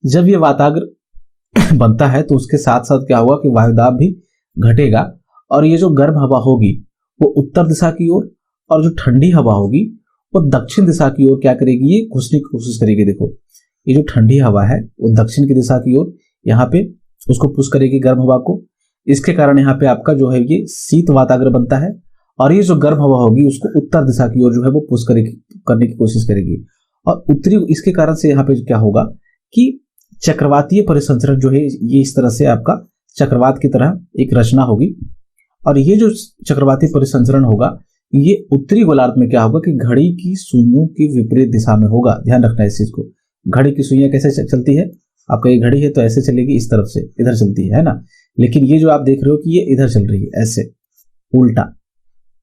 जब ये वाताग्र बनता है तो उसके साथ साथ क्या होगा कि वायुदाब भी घटेगा, और ये जो गर्म हवा होगी वो उत्तर दिशा की ओर, और जो ठंडी हवा होगी वो दक्षिण दिशा की ओर क्या करेगी, ये घुसने की कोशिश करेगी। देखो ये जो ठंडी हवा है वो दक्षिण की दिशा की ओर यहाँ पे उसको पुश करेगी गर्म हवा को। इसके कारण यहाँ पे आपका जो है ये शीत वाताग्र बनता है, और ये जो गर्म हवा होगी उसको उत्तर दिशा की ओर जो है वो पुश करने की कोशिश करेगी। और उत्तरी इसके कारण से यहाँ पे क्या होगा कि चक्रवातीय परिसंचरण जो है ये इस तरह से आपका चक्रवात की तरह एक रचना होगी, और ये जो चक्रवाती परिसंचरण होगा ये उत्तरी गोलार्ध में क्या होगा कि घड़ी की सुइयों की विपरीत दिशा में होगा। ध्यान रखना है इस चीज को। घड़ी की सुइयां कैसे चलती है, आपका ये घड़ी है तो ऐसे चलेगी, इस तरफ से इधर चलती है ना, लेकिन ये जो आप देख रहे हो कि ये इधर चल रही है ऐसे उल्टा।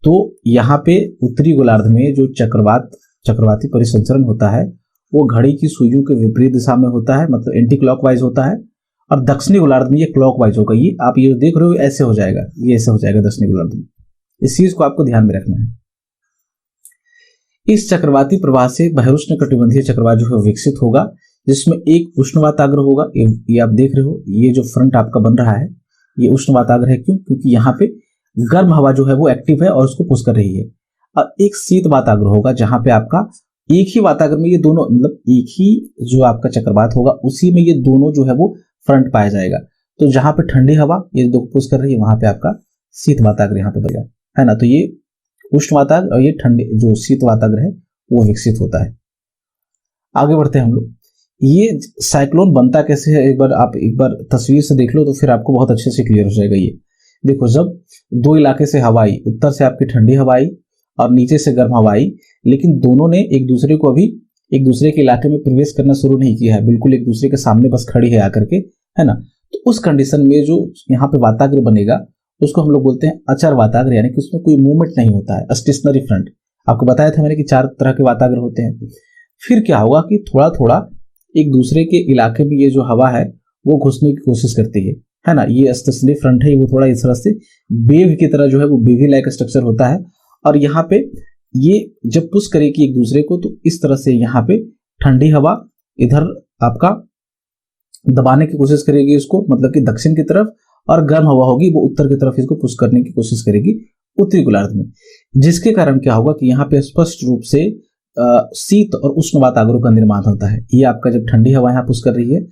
तो यहाँ पे उत्तरी गोलार्ध में जो चक्रवाती परिसंचरण होता है वो घड़ी की सुइयों के विपरीत दिशा में होता है, मतलब एंटी क्लॉकवाइज होता है, और दक्षिणी गोलार्ध में ये क्लॉकवाइज होगा। ये आप ये देख रहे हो ऐसे हो जाएगा, ये ऐसे हो जाएगा दक्षिणी गोलार्ध में। इस चीज को आपको ध्यान में रखना है। इस चक्रवाती प्रवाह से बहुउष्ण कटिबंधीय चक्रवात जो है विकसित होगा, जिसमें एक उष्ण वाताग्र होगा। ये आप देख रहे हो, ये जो फ्रंट आपका बन रहा है ये उष्ण वाताग्र है। क्यों? क्योंकि यहाँ पे गर्म हवा जो है वो एक्टिव है और उसको पुश कर रही है। और एक शीत वाताग्र होगा जहां पे आपका एक ही वाताग्र में ये दोनों, मतलब एक ही जो आपका चक्रवात होगा उसी में ये दोनों जो है वो फ्रंट पाया जाएगा। तो जहां पे ठंडी हवा ये दो पुश कर रही है वहां पे आपका शीत वाताग्र यहाँ पे बनेगा, है ना। तो ये उष्ण वाताग्र और ये ठंडे जो शीत वाताग्र है वो विकसित होता है। आगे बढ़ते हैं हम लोग। ये साइक्लोन बनता कैसे है, एक बार तस्वीर से देख लो तो फिर आपको बहुत अच्छे से क्लियर हो जाएगा। ये देखो, जब दो इलाके से हवा आई, उत्तर से आपकी ठंडी हवा आई और नीचे से गर्म हवा आई, लेकिन दोनों ने एक दूसरे को अभी एक दूसरे के इलाके में प्रवेश करना शुरू नहीं किया है, बिल्कुल एक दूसरे के सामने बस खड़ी है आकर के, है ना। तो उस कंडीशन में जो यहाँ पे वाताग्र बनेगा उसको हम लोग बोलते हैं अचर वाताग्र, यानी कि उसमें कोई मूवमेंट नहीं होता है, स्टेशनरी फ्रंट। आपको बताया था मैंने कि 4 तरह के वाताग्र होते हैं। फिर क्या होगा कि थोड़ा थोड़ा एक दूसरे के इलाके में ये जो हवा है वो घुसने की कोशिश करती है ना। ये स्टेशनरी फ्रंट है, वो थोड़ा इस तरह से वेव की तरह जो है वो वेवी लाइक स्ट्रक्चर होता है। और यहाँ पे ये जब पुश करेगी एक दूसरे को तो इस तरह से यहाँ पे ठंडी हवा इधर आपका दबाने की कोशिश करेगी इसको, मतलब कि दक्षिण की तरफ, और गर्म हवा होगी वो उत्तर की तरफ इसको पुश करने की कोशिश करेगी उत्तरी गोलार्ध में। जिसके कारण क्या होगा कि यहाँ पे स्पष्ट रूप से शीत और उष्ण वाताग्रों का निर्माण होता है। ये आपका जब ठंडी हवा यहाँ पुश कर रही है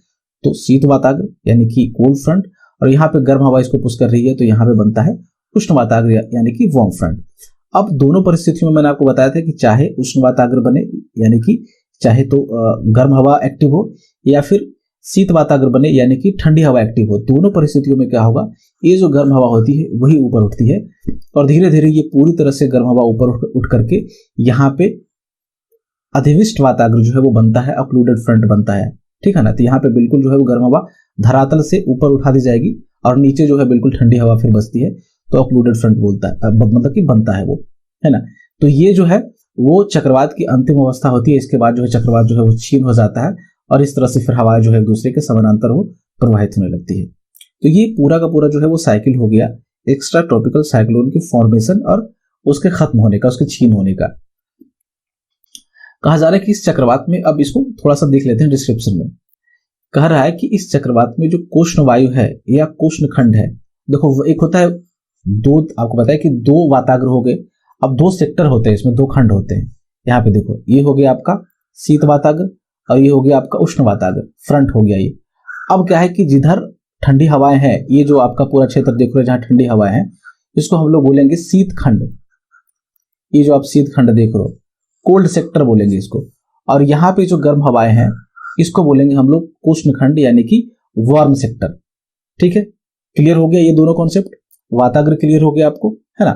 तो शीत वाताग्र यानी कि कोल्ड फ्रंट, और यहाँ पे गर्म हवा इसको पुश कर रही है तो यहाँ पे बनता है उष्ण वाताग्र यानी कि वार्म फ्रंट। अब दोनों परिस्थितियों में मैंने आपको बताया था कि चाहे उष्ण वाताग्र बने, यानी कि चाहे तो गर्म हवा एक्टिव हो, या फिर शीत वाताग्र बने यानी कि ठंडी हवा एक्टिव हो, दोनों परिस्थितियों में क्या होगा, ये जो गर्म हवा होती है वही ऊपर उठती है और धीरे धीरे ये पूरी तरह से गर्म हवा ऊपर उठ करके यहाँ पे अधिविष्ट वाताग्र जो है वो बनता है, ऑक्लूडेड फ्रंट बनता है, ठीक है ना। तो यहाँ पे बिल्कुल जो है वो गर्म हवा धरातल से ऊपर उठा दी जाएगी और नीचे जो है बिल्कुल ठंडी हवा फिर बसती है, तो ऑक्लूडेड फ्रंट बोलता है, मतलब कि बनता है वो, है ना। तो ये जो है वो चक्रवात की अंतिम अवस्था होती है। इसके बाद जो है चक्रवात जो है वो क्षीण हो जाता है और इस तरह से फिर हवाएं जो है एक दूसरे के समानांतर वो प्रवाहित होने लगती है। तो ये पूरा का पूरा जो है वो साइकिल हो गया एक्स्ट्रा ट्रॉपिकल साइक्लोन की फॉर्मेशन और उसके खत्म होने का, उसके क्षीण होने का। कहा जा रहा है कि इस चक्रवात में, अब इसको थोड़ा सा देख लेते हैं डिस्क्रिप्शन में, कह रहा है कि इस चक्रवात में जो कोष्ण वायु है या कोष्ण खंड है, देखो एक होता है दो, आपको पता है कि 2 वाताग्र हो गए, अब 2 सेक्टर होते हैं, इसमें 2 खंड होते हैं। यहाँ पे देखो ये हो गया आपका शीत वाताग्र और ये हो गया आपका उष्ण वाताग्र, फ्रंट हो गया ये। अब क्या है कि जिधर ठंडी हवाएं हैं, ये जो आपका पूरा क्षेत्र देख रहे हो जहां ठंडी हवाएं हैं, इसको हम लोग बोलेंगे शीत खंड। ये जो आप शीत खंड देख रहे हो कोल्ड सेक्टर बोलेंगे इसको, और यहाँ पे जो गर्म हवाएं हैं इसको बोलेंगे हम लोग कोष्ण खंड यानी कि वार्म सेक्टर। ठीक है, क्लियर हो गया ये दोनों कॉन्सेप्ट, वाताग्र क्लियर हो गया आपको, है ना।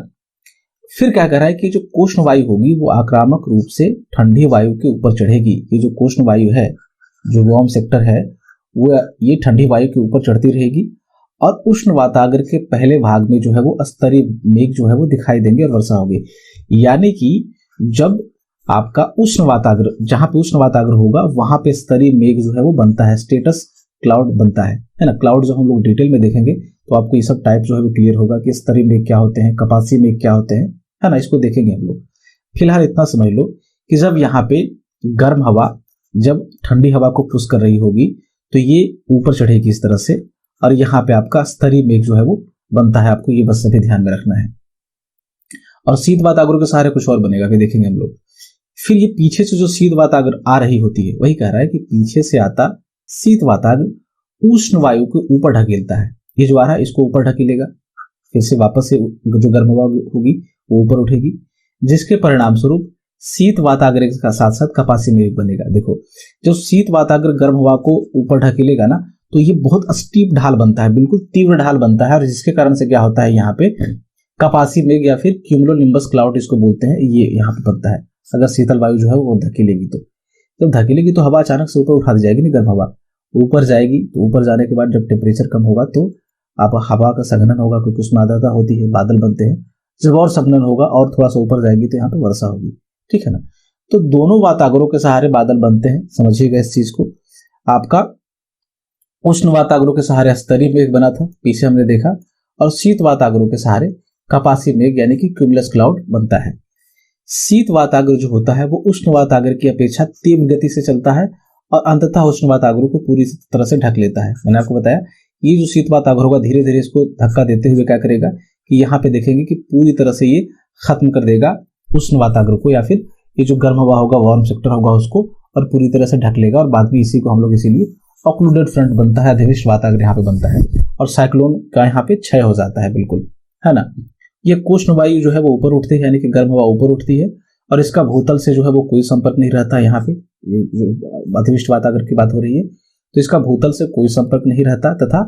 फिर क्या कर रहा है कि जो कोष्ण वायु होगी वो आक्रामक रूप से ठंडी वायु के ऊपर चढ़ेगी। ये जो कोष्ण वायु है, जो वार्म सेक्टर है, वो ये ठंडी वायु के ऊपर चढ़ती रहेगी और उष्ण वाताग्र के पहले भाग में जो है वो स्तरीय मेघ जो है वो दिखाई देंगे और वर्षा होगी। यानी कि जब आपका उष्ण वाताग्र, जहां पे उष्ण वाताग्र होगा वहां पे स्तरीय मेघ जो है वो बनता है, स्टेटस क्लाउड बनता है ना। क्लाउड जब हम लोग डिटेल में देखेंगे तो आपको ये सब टाइप जो है वो क्लियर होगा कि स्तरीय मेघ क्या होते हैं, कपासी मेघ क्या होते हैं, है ना। इसको देखेंगे हम लोग। फिलहाल इतना समझ लो कि जब यहाँ पे गर्म हवा जब ठंडी हवा को पुश कर रही होगी तो ये ऊपर चढ़ेगी इस तरह से, और यहाँ पे आपका स्तरीय मेघ जो है वो बनता है। आपको ये बस सभी ध्यान में रखना है। और शीत वाताग्र के सहारे कुछ और बनेगा, फिर देखेंगे हम लोग। फिर ये पीछे से जो शीत वाताग्र आ रही होती है, वही कह रहा है कि पीछे से आता शीत वाताग्र उष्ण वायु को ऊपर ढकेलता है। ये जो आ रहा है इसको ऊपर ढकेलेगा, फिर से वापस से जो गर्म हवा होगी वो ऊपर उठेगी, जिसके परिणाम स्वरूप शीत वाताग्र के साथ साथ कपासी मेघ बनेगा। देखो, जो शीत वाताग्र गर्म हवा को ऊपर ढकेलेगा ना, तो ये बहुत स्टीप ढाल बनता है, बिल्कुल तीव्र ढाल बनता है, और जिसके कारण से क्या होता है, यहाँ पे कपासी मेघ या फिर क्यूमुलोनिम्बस क्लाउड इसको बोलते हैं, ये यहाँ पे बनता है। अगर शीतल वायु जो है वो धकेलेगी तो जब धकेलेगी तो हवा अचानक से ऊपर उठा दी जाएगी, नहीं गर्म हवा ऊपर जाएगी, तो ऊपर जाने के बाद जब टेम्परेचर कम होगा तो आप हवा का संघनन होगा, क्योंकि उसमें आर्द्रता होती है, बादल बनते हैं। जब और संघनन होगा और थोड़ा सा ऊपर जाएगी तो यहाँ पे वर्षा होगी, ठीक है ना। तो दोनों वाताग्रों के सहारे बादल बनते हैं, समझिएगा इस चीज को। आपका उष्ण वाताग्रों के सहारे स्तरीय मेघ बना था, पीछे हमने देखा, और शीत वाताग्रों के सहारे कपासी मेघ यानी कि क्यूमुलस क्लाउड बनता है। शीत वाताग्र जो होता है वो उष्ण वाताग्र की अपेक्षा तीव्र गति से चलता है और अंततः उष्ण वाताग्र को पूरी तरह से ढक लेता है। मैंने आपको बताया ये जो शीत वाताग्र होगा धीरे धीरे इसको धक्का देते हुए क्या करेगा कि यहाँ पे देखेंगे कि पूरी तरह से ये खत्म कर देगा उष्ण वाताग्र को, या फिर ये जो गर्म हवा होगा वार्म सेक्टर होगा उसको, और पूरी तरह से ढक लेगा। और बाद में इसी को हम लोग इसीलिए ऑक्लूडेड फ्रंट बनता है, अधिविष्ट वाताग्र यहाँ पे बनता है और साइक्लोन का यहाँ पे क्षय हो जाता है, बिल्कुल है ना। ये कोष्ण वायु जो है वो ऊपर उठती है, यानी कि गर्म हवा ऊपर उठती है और इसका भूतल से जो है वो कोई संपर्क नहीं रहता। यहाँ पे ये जो अधिविष्ट वाताग्र की बात हो रही है तो इसका भूतल से कोई संपर्क नहीं रहता तथा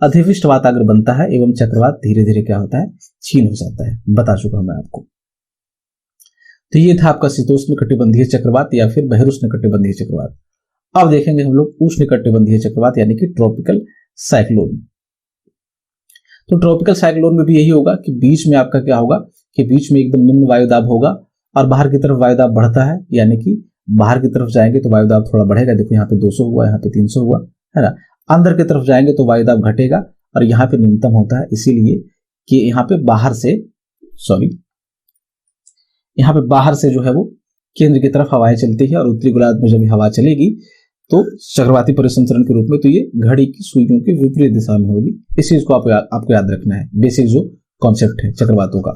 अधिविष्ट वाताग्र बनता है एवं चक्रवात धीरे धीरे क्या होता है, क्षीण हो जाता है। बता चुका मैं आपको। तो ये था आपका शीतोष्ण कटिबंधीय चक्रवात या फिर बहिरुष्ण कटिबंधीय चक्रवात। अब देखेंगे हम लोग उष्ण कटिबंधीय चक्रवात यानी कि ट्रॉपिकल साइक्लोन। तो ट्रॉपिकल साइक्लोन में भी यही होगा कि बीच में आपका क्या होगा कि बीच में एकदम निम्न वायुदाब होगा और बाहर की तरफ वायुदाब बढ़ता है, यानी कि बाहर की तरफ जाएंगे तो वायुदाब थोड़ा बढ़ेगा। देखो यहाँ पे 200 हुआ, यहाँ पे 300 हुआ, है ना। अंदर की तरफ जाएंगे तो वायुदाब घटेगा और यहाँ पे न्यूनतम होता है, इसीलिए कि यहाँ पे बाहर से जो है वो केंद्र की तरफ हवाएं चलती है और उत्तरी गोलार्ध में जब हवा चलेगी तो चक्रवाती परिसंचरण के रूप में तो ये घड़ी की सुइयों की विपरीत दिशा में होगी। इस चीज को आपको याद रखना है, बेसिक जो कॉन्सेप्ट है चक्रवातों का।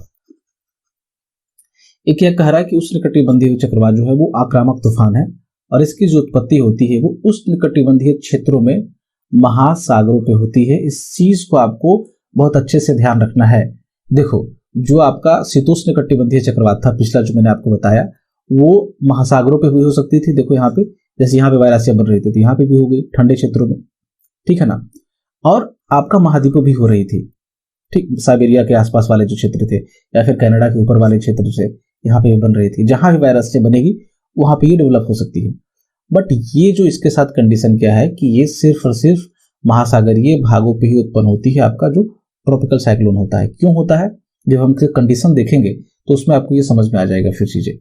एक यह कह रहा है कि उष्णकटिबंधीय चक्रवात जो है वो आक्रामक तूफान है और इसकी जो उत्पत्ति होती है वो उष्णकटिबंधीय क्षेत्रों में महासागरों पे होती है। इस चीज को आपको बहुत अच्छे से ध्यान रखना है। देखो जो आपका शीतोष्ण कटिबंधीय चक्रवात था पिछला जो मैंने आपको बताया वो महासागरों पे हुई हो सकती थी। देखो यहाँ पे जैसे यहाँ पे वायरासिया बन रही थी तो यहाँ पे भी हो गई ठंडे क्षेत्रों में, ठीक है ना। और आपका महाद्वीपों भी हो रही थी, ठीक, साइबेरिया के आसपास वाले जो क्षेत्र थे या फिर कनाडा के ऊपर वाले क्षेत्र से यहाँ पे बन रही थी। जहां भी वायरासिया बनेगी वहां पे ये डेवलप हो सकती है। बट ये जो इसके साथ कंडीशन क्या है कि ये सिर्फ और सिर्फ महासागरीय भागों पे ही उत्पन्न होती है। आपका जो ट्रॉपिकल साइक्लोन होता है क्यों होता है, जब हम कंडीशन देखेंगे तो उसमें आपको ये समझ में आ जाएगा फिर चीजें।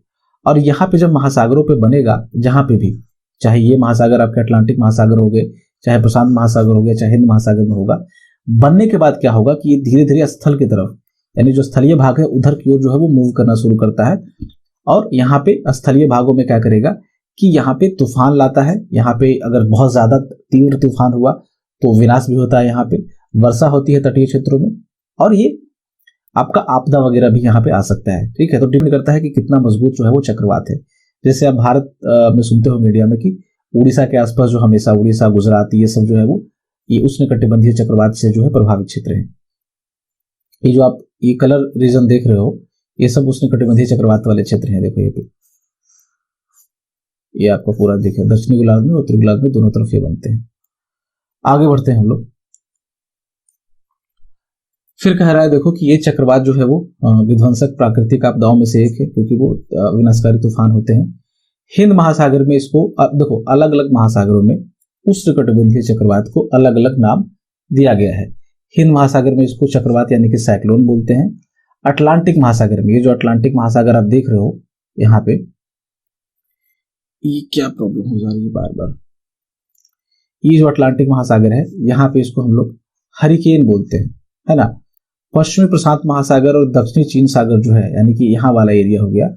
और यहाँ पे जब महासागरों पे बनेगा, जहां पे भी, चाहे ये महासागर आपके अटलांटिक महासागर हो गए, चाहे प्रशांत महासागर हो गया, चाहे हिंद महासागर में होगा, बनने के बाद क्या होगा कि ये धीरे धीरे स्थल की तरफ यानी जो स्थलीय भाग है उधर की ओर जो है वो मूव करना शुरू करता है। और यहाँ पे स्थलीय भागों में क्या करेगा कि यहाँ पे तूफान लाता है। यहाँ पे अगर बहुत ज्यादा तीव्र तूफान हुआ तो विनाश भी होता है, यहाँ पे वर्षा होती है तटीय क्षेत्रों में, और ये आपका आपदा वगैरह भी यहाँ पे आ सकता है। ठीक है, तो डिपेंड करता है कि कितना मजबूत जो है वो चक्रवात है। जैसे आप भारत में सुनते हो मीडिया में कि उड़ीसा के आसपास जो हमेशा उड़ीसा, गुजरात, ये सब जो है वो ये उष्णकटिबंधीय चक्रवात से जो है प्रभावित क्षेत्र है। ये जो आप ये कलर रीजन देख रहे हो ये सब उष्णकटिबंधीय चक्रवात वाले क्षेत्र हैं। देखो ये पे ये आपका पूरा देखिए दक्षिणी गोलार्ध में, उत्तरी गोलार्ध में, दोनों तरफ ये बनते हैं। आगे बढ़ते हैं हम लोग। फिर कह रहा है देखो कि ये चक्रवात जो है वो विध्वंसक प्राकृतिक आपदाओं में से एक है क्योंकि वो विनाशकारी तूफान होते हैं। हिंद महासागर में इसको देखो अलग अलग महासागरों में उष्णकटिबंधीय चक्रवात को अलग अलग नाम दिया गया है। हिंद महासागर में इसको चक्रवात यानी कि साइक्लोन बोलते हैं। अटलांटिक महासागर में, ये जो अटलांटिक महासागर आप देख रहे हो यहाँ पे, ये क्या प्रॉब्लम हो जा रही है बार बार, ये जो अटलांटिक महासागर है यहाँ पे इसको हम लोग हरिकेन बोलते हैं, है ना। पश्चिमी प्रशांत महासागर और दक्षिणी चीन सागर जो है यानी कि यहाँ वाला एरिया हो गया,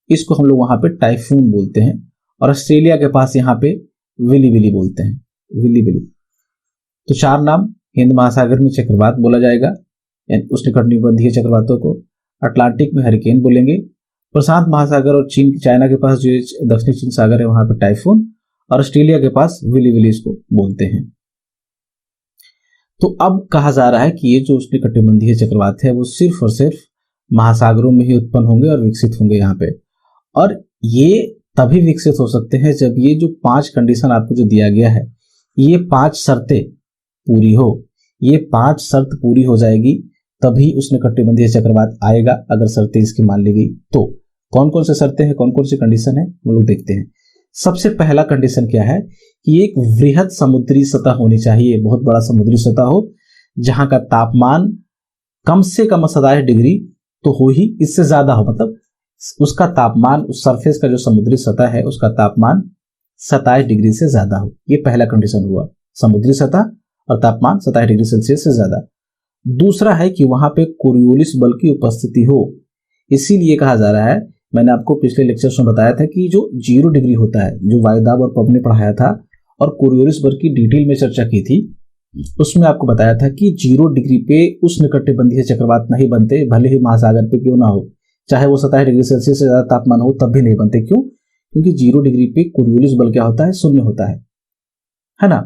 इसको हम लोग वहां पे टाइफून बोलते हैं। और ऑस्ट्रेलिया के पास यहाँ पे विली विली बोलते हैं, विली विली। तो चार नाम, हिंद महासागर में चक्रवात बोला जाएगा उष्णकटिबंधीय चक्रवातों को, अटलांटिक में हरिकेन बोलेंगे, प्रशांत महासागर और चीन चाइना के पास जो दक्षिणी चीन सागर है वहां पे टाइफून, और ऑस्ट्रेलिया के पास विली विली इसको बोलते हैं। तो अब कहा जा रहा है कि ये जो उष्णकटिबंधीय चक्रवात है वो सिर्फ और सिर्फ महासागरों में ही उत्पन्न होंगे और विकसित होंगे यहाँ पे। और ये तभी विकसित हो सकते हैं जब ये जो 5 कंडीशन आपको जो दिया गया है, ये 5 शर्तें पूरी हो। ये 5 शर्त पूरी हो जाएगी तभी उष्णकटिबंधीय चक्रवात आएगा। अगर शर्तें इसकी मान ली गई तो कौन कौन से शर्तें हैं, कौन कौन सी कंडीशन है, हम लोग देखते हैं। सबसे पहला कंडीशन क्या है कि एक वृहद समुद्री सतह होनी चाहिए, बहुत बड़ा समुद्री सतह हो जहां का तापमान कम से कम 27 डिग्री तो हो ही, इससे ज्यादा हो, मतलब उसका तापमान, उस सरफेस का जो समुद्री सतह है उसका तापमान 27 डिग्री से ज्यादा हो। ये पहला कंडीशन हुआ, समुद्री सतह और तापमान 27 डिग्री सेल्सियस से ज्यादा। दूसरा है कि वहां पे कोरियोलिस बल की उपस्थिति हो। इसीलिए कहा जा रहा है, मैंने आपको पिछले लेक्चर्स में बताया था कि जो 0 डिग्री होता है, जो वायुदाब और पवन ने पढ़ाया था और कोरियोलिस बल की डिटेल में चर्चा की थी, उसमें आपको बताया था कि 0 डिग्री पे उष्णकटिबंधीय चक्रवात नहीं बनते, भले ही महासागर पे क्यों ना हो, चाहे वो 27 डिग्री सेल्सियस से ज्यादा तापमान हो तब भी नहीं बनते। क्यों? क्योंकि 0 डिग्री पे कोरियोलिस बल क्या होता है? शून्य होता है ना।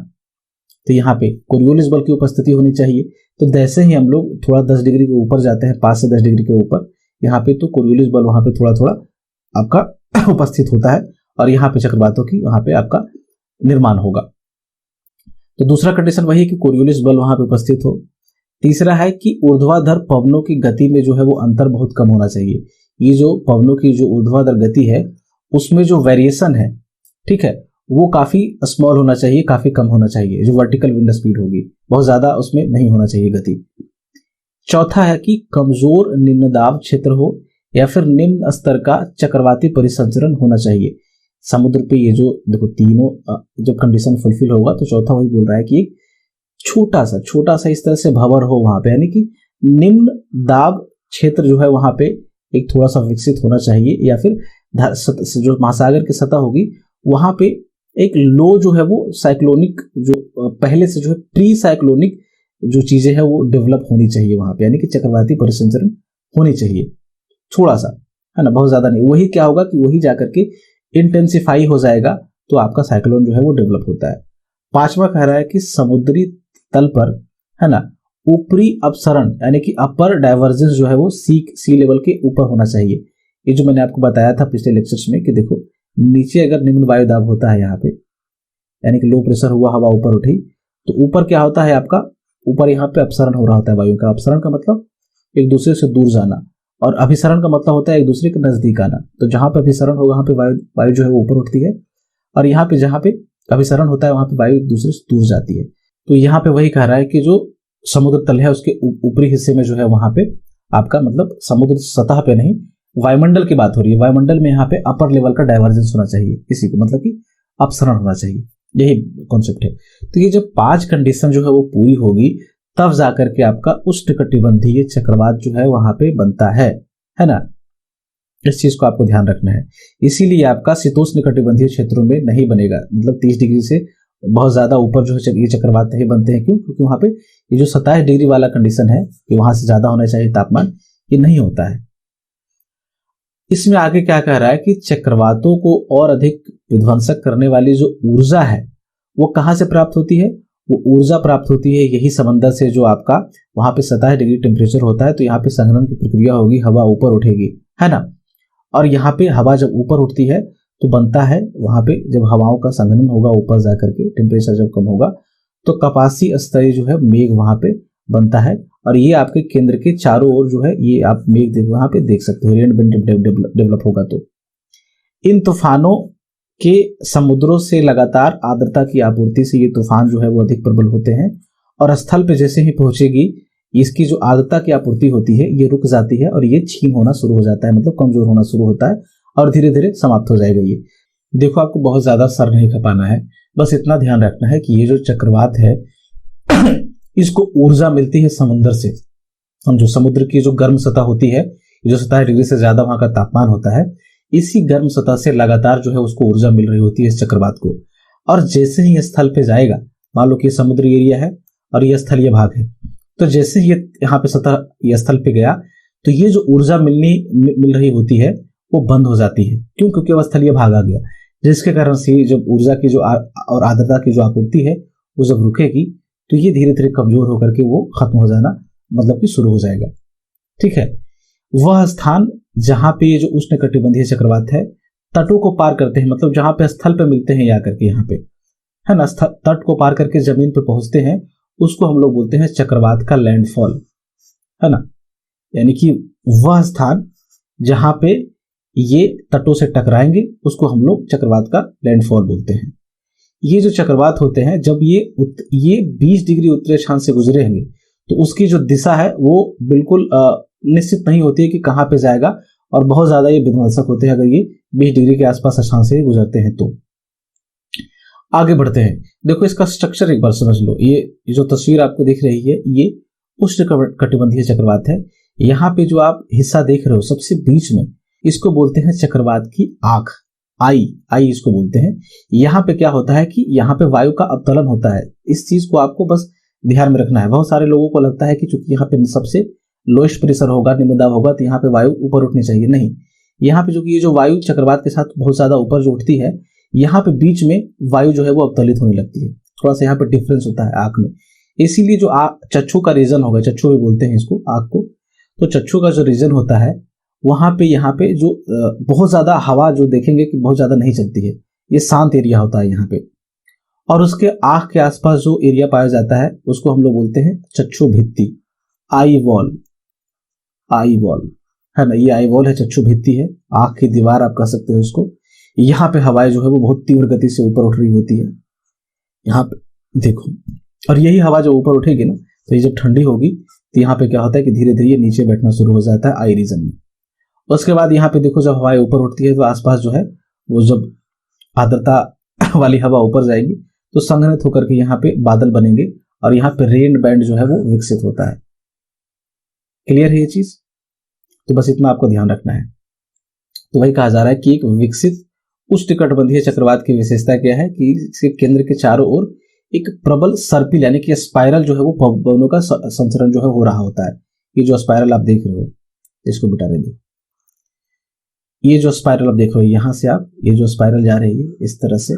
तो यहाँ पे कोरियोलिस बल की उपस्थिति होनी चाहिए। तो जैसे ही हम लोग थोड़ा 10 डिग्री के ऊपर जाते हैं, 5 से 10 डिग्री के ऊपर, यहाँ पे तो कोरियोलिस बल वहां पे थोड़ा थोड़ा आपका उपस्थित होता है और यहाँ पे चक्रवातों की वहां पे आपका निर्माण होगा। तो दूसरा कंडीशन वही है कि कोरियोलिस बल वहां पे उपस्थित हो। तीसरा है कि ऊर्ध्वाधर पवनों की गति में जो है वो अंतर बहुत कम होना चाहिए। ये जो पवनों की जो ऊर्ध्वाधर गति है उसमें जो वेरिएशन है, ठीक है, वो काफी स्मॉल होना चाहिए, काफी कम होना चाहिए। जो वर्टिकल विंड स्पीड होगी बहुत ज्यादा उसमें नहीं होना चाहिए गति। चौथा है कि कमजोर निम्न दाब क्षेत्र हो या फिर निम्न स्तर का चक्रवाती परिसंचरण होना चाहिए। समुद्र पे ये जो देखो तीनों जब कंडीशन फुलफिल होगा तो चौथा वही बोल रहा है कि छोटा सा इस तरह से भंवर हो वहां पे, यानी कि निम्न दाब क्षेत्र जो है वहां पे एक थोड़ा सा विकसित होना चाहिए, या फिर जो महासागर की सतह होगी वहां पे एक लो जो है वो साइक्लोनिक, जो पहले से जो है प्री साइक्लोनिक जो चीजें हैं वो डेवलप होनी चाहिए वहां पे, यानी कि चक्रवाती परिसंचरण होनी चाहिए थोड़ा सा, है ना, बहुत ज्यादा नहीं। वही क्या होगा कि वही जाकर के इंटेंसिफाई हो जाएगा तो आपका साइक्लोन जो है वो डेवलप होता है। पांचवा कह रहा है कि समुद्री तल पर, है ना, ऊपरी अपसरण यानी कि अपर डाइवर्जेंस जो है वो सी लेवल के ऊपर होना चाहिए। ये जो मैंने आपको बताया था पिछले लेक्चर्स में कि देखो नीचे अगर निम्न वायुदाब होता है यहाँ पे, यानी कि लो प्रेशर हुआ, हवा ऊपर उठी, तो ऊपर क्या होता है आपका, ऊपर यहाँ पे अपसरण हो रहा होता है वायु का। अपसरण का मतलब एक दूसरे से दूर जाना, और अभिसरण का मतलब होता है एक दूसरे के नजदीक आना। तो जहां पे अभिसरण होगा वहां पे वायु जो है वो ऊपर उठती है, और यहाँ पे जहां पे अभिसरण होता है वहां पे वायु एक दूसरे से दूर जाती है। तो यहाँ पे वही कह रहा है कि जो समुद्र तल है उसके ऊपरी हिस्से में जो है वहां पे आपका मतलब समुद्र सतह पे नहीं, वायुमंडल की बात हो रही है, वायुमंडल में यहाँ पे अपर लेवल का डाइवर्जेंस होना चाहिए, इसी को मतलब कि अपसरण होना चाहिए, यही कॉन्सेप्ट है। तो ये जब 5 कंडीशन जो है वो पूरी होगी तब जाकर के आपका उष्णकटिबंधीय चक्रवात जो है वहां पे बनता है ना। इस चीज को आपको ध्यान रखना है। इसीलिए आपका शीतोष्ण कटिबंधीय क्षेत्रों में नहीं बनेगा, मतलब 30 डिग्री से बहुत ज्यादा ऊपर जो है ये चक्रवात नहीं बनते हैं। क्यों? क्योंकि वहां पे ये जो 27 डिग्री वाला कंडीशन है कि वहां से ज्यादा होना चाहिए तापमान, ये नहीं होता है। इसमें आगे क्या कह रहा है कि चक्रवातों को और अधिक विध्वंसक करने वाली जो ऊर्जा है वो कहां से प्राप्त होती है? वो ऊर्जा प्राप्त होती है यही समंदर से, जो आपका वहां पे 27 डिग्री टेम्परेचर होता है, तो यहाँ पे संघनन की प्रक्रिया होगी, हवा ऊपर उठेगी, है ना। और यहाँ पे हवा जब ऊपर उठती है तो बनता है वहां पे, जब हवाओं का संघनन होगा ऊपर जाकर के, टेम्परेचर जब कम होगा तो कपासी स्तरीय जो है मेघ वहां पे बनता है। और ये आपके केंद्र के चारों ओर जो है ये आप मेघ वहां पे देख सकते हो, रेन डेवलप होगा। तो इन तूफानों के समुद्रों से लगातार आर्द्रता की आपूर्ति से ये तूफान जो है वो अधिक प्रबल होते हैं, और स्थल पे जैसे ही पहुंचेगी इसकी जो आर्द्रता की आपूर्ति होती है ये रुक जाती है और ये क्षीण होना शुरू हो जाता है, मतलब कमजोर होना शुरू होता है और धीरे धीरे समाप्त हो जाएगा। ये देखो आपको बहुत ज्यादा सर नहीं खपाना है, बस इतना ध्यान रखना है कि ये जो चक्रवात है इसको ऊर्जा मिलती है समुद्र से। हम जो समुद्र की जो गर्म सतह होती है, जो 27 डिग्री से ज्यादा वहां का तापमान होता है, इसी गर्म सतह से लगातार जो है उसको ऊर्जा मिल रही होती है इस चक्रवात को। और जैसे ही स्थल पे जाएगा, मान लो कि समुद्री एरिया है और ये स्थलीय भाग है, तो जैसे ही यहाँ पे सतह ये स्थल पे गया तो ये जो ऊर्जा मिल रही होती है वो बंद हो जाती है। क्यों? क्योंकि वह स्थलीय भाग आ गया, जिसके कारण से जब ऊर्जा की जो और आर्द्रता की जो आपूर्ति है वो जब रुकेगी तो ये धीरे धीरे कमजोर होकर के वो खत्म हो जाना मतलब कि शुरू हो जाएगा। ठीक है, वह स्थान जहां पे ये जो उष्णकटिबंधीय चक्रवात है तटों को पार करते हैं, मतलब जहां पे स्थल पे मिलते हैं या करके यहाँ पे, है ना, तट को पार करके जमीन पे पहुंचते हैं, उसको हम लोग बोलते हैं चक्रवात का लैंडफॉल, है ना। यानी कि वह स्थान जहां पे ये तटों से टकराएंगे उसको हम लोग चक्रवात का लैंडफॉल बोलते हैं। ये जो चक्रवात होते हैं जब ये 20 डिग्री उत्तरी अक्षांश से गुजरेंगे तो उसकी जो दिशा है वो बिल्कुल निश्चित नहीं होती है कि कहाँ पे जाएगा, और बहुत ज्यादा ये विध्वंसक होते हैं अगर ये 20 डिग्री के आसपास अक्षांश से गुजरते हैं तो। आगे बढ़ते हैं। देखो इसका स्ट्रक्चर एक बार समझ लो। ये जो तस्वीर आपको दिख रही है ये उष्णकटिबंधीय चक्रवात है। यहाँ पे जो आप हिस्सा देख रहे हो सबसे बीच में, इसको बोलते हैं चक्रवात की आंख, आई इसको बोलते हैं। यहाँ पे क्या होता है कि यहाँ पे वायु का अवतलन होता है। इस चीज को आपको बस ध्यान में रखना है। बहुत सारे लोगों को लगता है कि चूंकि यहाँ पे सबसे लोएस्ट प्रेशर होगा, निम्न दाब होगा, तो यहाँ पे वायु ऊपर उठनी चाहिए। नहीं, यहाँ पे जो कि ये जो वायु चक्रवात के साथ बहुत ज्यादा ऊपर जो उठती है, यहाँ पे बीच में वायु जो है वो अवतलित होने लगती है। थोड़ा सा यहाँ पे डिफरेंस होता है आंख में। इसीलिए जो चक्षु का रीजन होगा, चक्षु भी बोलते हैं इसको आंख को, तो चक्षु का जो रीजन होता है वहां पे यहाँ पे जो बहुत ज्यादा हवा जो देखेंगे कि बहुत ज्यादा नहीं चलती है, ये शांत एरिया होता है यहाँ पे। और उसके आंख के आसपास जो एरिया पाया जाता है उसको हम लोग बोलते हैं चक्षु भित्ति, आई वॉल है ना। ये आई वॉल है, चक्षु भित्ति है, आंख की दीवार आप कह सकते हो इसको। यहाँ पे हवाएं जो है वो बहुत तीव्र गति से ऊपर उठ रही होती है। यहाँ पे देखो, और यही हवा जब ऊपर उठेगी ना, तो ये जब ठंडी होगी तो यहाँ पे क्या होता है कि धीरे धीरे ये नीचे बैठना शुरू हो जाता है आई रीजन में। उसके बाद यहाँ पे देखो, जब हवाएं ऊपर उठती है तो आसपास जो है वो जब आर्द्रता वाली हवा ऊपर जाएगी तो संघनित होकर के यहाँ पे बादल बनेंगे और यहाँ पे रेन बैंड जो है वो विकसित होता है। क्लियर है ये चीज? तो बस इतना आपको ध्यान रखना है। तो वही कहा जा रहा है कि एक विकसित उष्णकटिबंधीय चक्रवात की विशेषता क्या है कि इसके केंद्र के चारों ओर एक प्रबल सर्पिल यानी कि स्पाइरल जो है वो पवनों का संचरण जो है हो रहा होता है। ये जो स्पाइरल आप देख रहे हो, इसको मिटाने दो। ये जो स्पाइरल आप देख रहे हो, यहां से आप ये जो स्पाइरल जा रही है इस तरह से,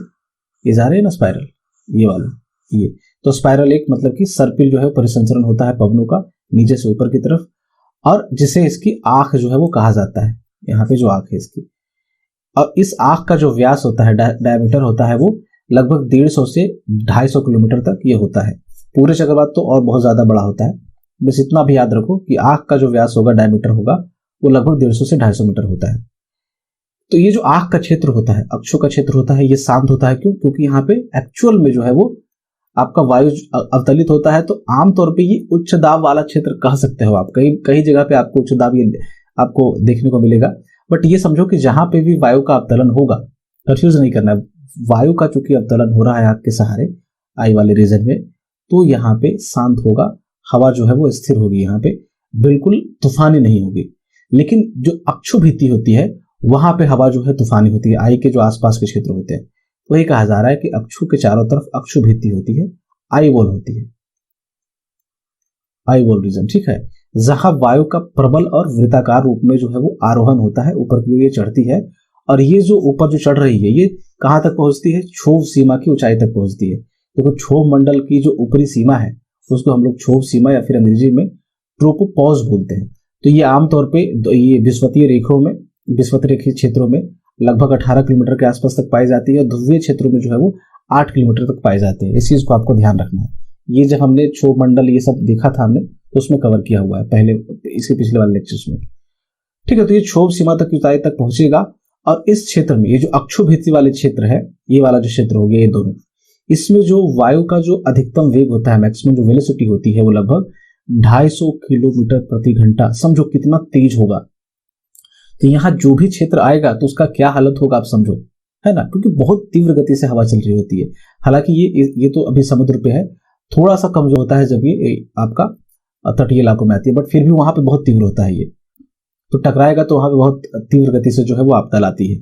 ये जा रहे हैं ना स्पाइरल, ये वाला, ये तो स्पाइरल एक मतलब कि सर्पिल जो है परिसंचरण होता है पवनों का नीचे से ऊपर की तरफ, और जिसे इसकी आंख जो है वो कहा जाता है। यहाँ पे जो आंख है इसकी, और इस आंख का जो व्यास होता है, डायमीटर होता है, वो लगभग 150 से 250 किलोमीटर तक ये होता है। पूरे चक्रवात तो और बहुत ज्यादा बड़ा होता है। बस इतना भी याद रखो कि आंख का जो व्यास होगा, डायमीटर होगा, वो लगभग 150 से 250 मीटर होता है। तो ये जो आंख का क्षेत्र होता है, अक्षों का क्षेत्र होता है, ये शांत होता है। क्यों? क्योंकि यहाँ पे एक्चुअल में जो है वो आपका वायु अवतलित होता है। तो आमतौर पे ये उच्च दाब वाला क्षेत्र कह सकते हो आप। कई जगह पे आपको उच्च दाब ये आपको देखने को मिलेगा, बट ये समझो कि जहां पे भी वायु का अवतलन होगा, कंफ्यूज नहीं करना है, वायु का चूंकि अवतलन हो रहा है आपके सहारे आई वाले रीजन में, तो यहाँ पे शांत होगा, हवा जो है वो स्थिर होगी, यहाँ पे बिल्कुल तूफानी नहीं होगी। लेकिन जो अक्षुभित्ति होती है वहां पे हवा जो है तूफानी होती है, आई के जो आसपास के क्षेत्र होते हैं। वही कहा जा रहा है कि अक्षु के चारों तरफ अक्षुभित्ति होती है, आई वॉल होती है, आई वॉल रीजन, ठीक है, जहां वायु का प्रबल और वृत्ताकार रूप में जो है वो आरोहण होता है, ऊपर की ओर ये चढ़ती है। और ये जो ऊपर जो चढ़ रही है ये कहां तक पहुंचती है? क्षोभ सीमा की ऊंचाई तक पहुंचती है। देखो, क्षोभ मंडल की जो ऊपरी सीमा है उसको हम लोग क्षोभ सीमा या फिर अंग्रेजी में ट्रोपोपॉज बोलते हैं। तो ये आमतौर पे ये विषुवतीय रेखाओं में, विषुवतीय रेखीय क्षेत्रों में लगभग 18 किलोमीटर के आसपास तक पाई जाती है, और ध्रुवीय क्षेत्रों में जो है वो 8 किलोमीटर तक पाई जाती है। इस चीज को आपको ध्यान रखना है। ये जब हमने क्षोभ मंडल ये सब देखा था हमने, तो उसमें कवर किया हुआ है पहले, इसके पिछले वाले लेक्चर्स में, ठीक है। तो ये क्षोभ सीमा तक की ऊंचाई तक पहुंचेगा, और इस क्षेत्र में ये जो अक्षुभित्ति वाले क्षेत्र है, ये वाला जो क्षेत्र हो गया, ये दोनों, इसमें जो वायु का जो अधिकतम वेग होता है, मैक्सिमम जो वेलोसिटी होती है, वो लगभग 250 किलोमीटर प्रति घंटा। समझो कितना तेज होगा। तो यहाँ जो भी क्षेत्र आएगा तो उसका क्या हालत होगा आप समझो, है ना, क्योंकि बहुत तीव्र गति से हवा चल रही होती है। हालांकि ये तो अभी समुद्र पे है, थोड़ा सा कम जो होता है जब ये आपका तटीय इलाकों में आती है, बट फिर भी वहां पे बहुत तीव्र होता है ये। तो टकराएगा तो वहां पे बहुत तीव्र गति से जो है वो आपदा लाती है।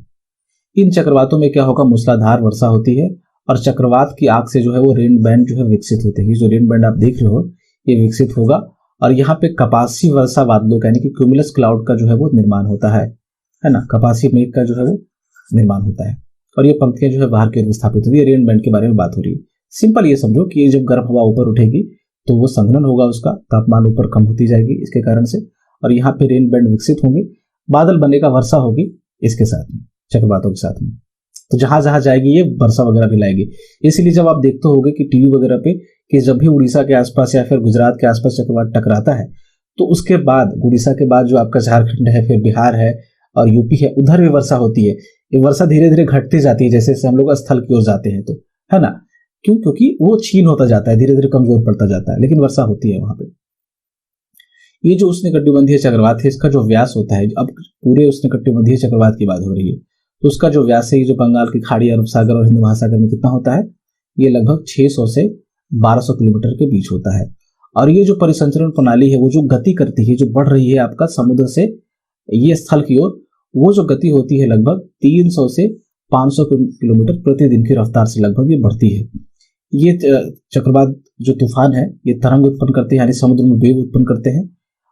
इन चक्रवातों में क्या होगा? मूसलाधार वर्षा होती है, और चक्रवात की आग से जो है वो रेन बैंड जो है विकसित होते हैं। जो रेन बैंड आप देख रहे हो ये विकसित होगा, और यहाँ पे कपासी वर्षा बादलों का यानी कि क्यूमुलस क्लाउड का जो है वो निर्माण होता है ना, कपासी मेघ का जो है वो निर्माण होता है, और ये पंक्तियां जो है बाहर की ओर विस्थापित होती है। रेन बैंड के बारे में बात हो रही है। सिंपल ये समझो कि ये जब गर्म हवा ऊपर उठेगी तो वो संघनन होगा, उसका तापमान ऊपर कम होती जाएगी इसके कारण से, और यहाँ पे रेन बैंड विकसित होंगे, बादल बनेगा, वर्षा होगी इसके साथ में, चक्रवातों के साथ में। तो जहां जहां जाएगी ये वर्षा वगैरह भी लाएगी। इसीलिए जब आप देखते होगे कि टीवी वगैरह पे कि जब भी उड़ीसा के आसपास या फिर गुजरात के आसपास चक्रवात टकराता है, तो उसके बाद उड़ीसा के बाद जो आपका झारखंड है, फिर बिहार है और यूपी है, उधर भी वर्षा होती है। ये वर्षा धीरे धीरे घटती जाती है जैसे जैसे हम लोग स्थल की ओर जाते हैं, तो है ना, क्यों? क्योंकि वो क्षीण होता जाता है, धीरे धीरे कमजोर पड़ता जाता है, लेकिन वर्षा होती है वहां पे। ये जो उष्णकटिबंधीय चक्रवात है, इसका जो व्यास होता है, अब पूरे उष्णकटिबंधीय चक्रवात की बात हो रही है, तो उसका जो व्यास है, ये जो बंगाल की खाड़ी, अरब सागर और हिंद महासागर में कितना होता है? ये लगभग 600 से 1200 किलोमीटर के बीच होता है। और ये जो परिसंचरण प्रणाली है वो जो गति करती है, जो बढ़ रही है आपका समुद्र से ये स्थल की ओर, वो जो गति होती है लगभग 300 से 500 किलोमीटर प्रतिदिन की रफ्तार से लगभग ये बढ़ती है। ये चक्रवात जो तूफान है ये तरंग उत्पन्न करते हैं, यानी समुद्र में वेव उत्पन्न करते हैं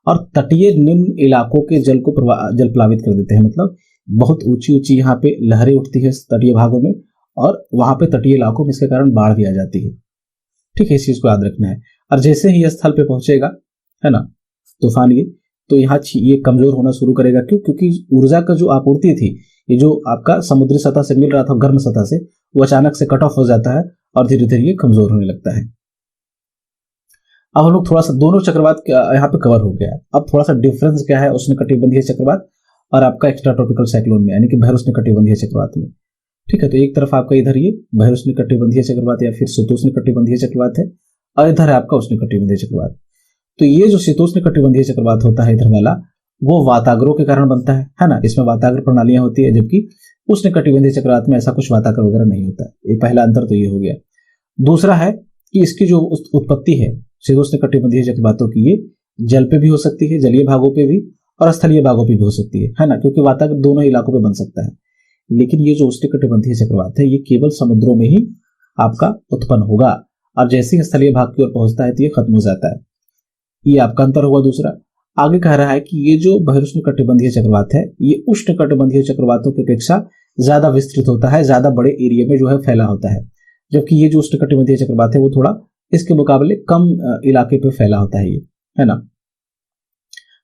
और तटीय निम्न इलाकों के जल को जल प्लावित कर देते हैं। मतलब बहुत ऊंची ऊंची यहाँ पे लहरें उठती है तटीय भागों में और वहां पे तटीय इलाकों में इसके कारण बाढ़ भी आ जाती है। ठीक है, इस चीज को याद रखना है। और जैसे ही यह स्थल पे पहुंचेगा, है ना, तूफान ये, तो यहाँ ये कमजोर होना शुरू करेगा। क्यों? क्योंकि ऊर्जा का जो आपूर्ति थी, ये जो आपका समुद्री सतह से मिल रहा था गर्म सतह से, वो अचानक से कट ऑफ हो जाता है और धीरे धीरे ये कमजोर होने लगता है। अब हम लोग थोड़ा सा दोनों चक्रवात यहाँ पे कवर हो गया है। अब थोड़ा सा डिफरेंस क्या है उष्णकटिबंधीय चक्रवात और आपका एक्स्ट्रा ट्रॉपिकल साइक्लोन में, यानी कि भर उष्णकटिबंधीय चक्रवात में। ठीक है, तो एक तरफ आपका इधर ये भर उष्णकटिबंधीय चक्रवात या फिर शीतोष्णकटिबंधीय चक्रवात है और इधर है आपका उष्णकटिबंधीय चक्रवात। तो ये जो शीतोष्णकटिबंधीय चक्रवात होता है इधर वाला, वो वाताग्रों के कारण बनता है ना। इसमें वाताग्र प्रणालियां होती है, जबकि उष्णकटिबंधीय चक्रवात में ऐसा कुछ वाताग्र वगैरह नहीं होता। ये पहला अंतर तो ये हो गया। दूसरा है कि इसकी जो उत्पत्ति है शीतोष्णकटिबंधीय चक्रवातों की, ये जल पे भी हो सकती है, जलीय भागों पे भी और स्थलीय भागों पे भी हो सकती है ना, क्योंकि वाताग्र दोनों इलाकों पे बन सकता है। लेकिन ये जो उष्णकटिबंधीय चक्रवात है ये केवल समुद्रों में ही आपका उत्पन्न होगा और जैसे ही स्थलीय भाग की ओर पहुंचता है तो ये खत्म हो जाता है। ये आपका अंतर हुआ। दूसरा आगे कह रहा है कि ये जो बहिरुष्णकटिबंधीय चक्रवात है ये उष्णकटिबंधीय चक्रवातों की अपेक्षा ज्यादा विस्तृत होता है, ज्यादा बड़े एरिया में जो है फैला होता है, जबकि ये जो उष्णकटिबंधीय चक्रवात है वो थोड़ा इसके मुकाबले कम इलाके पे फैला होता है, ये है ना।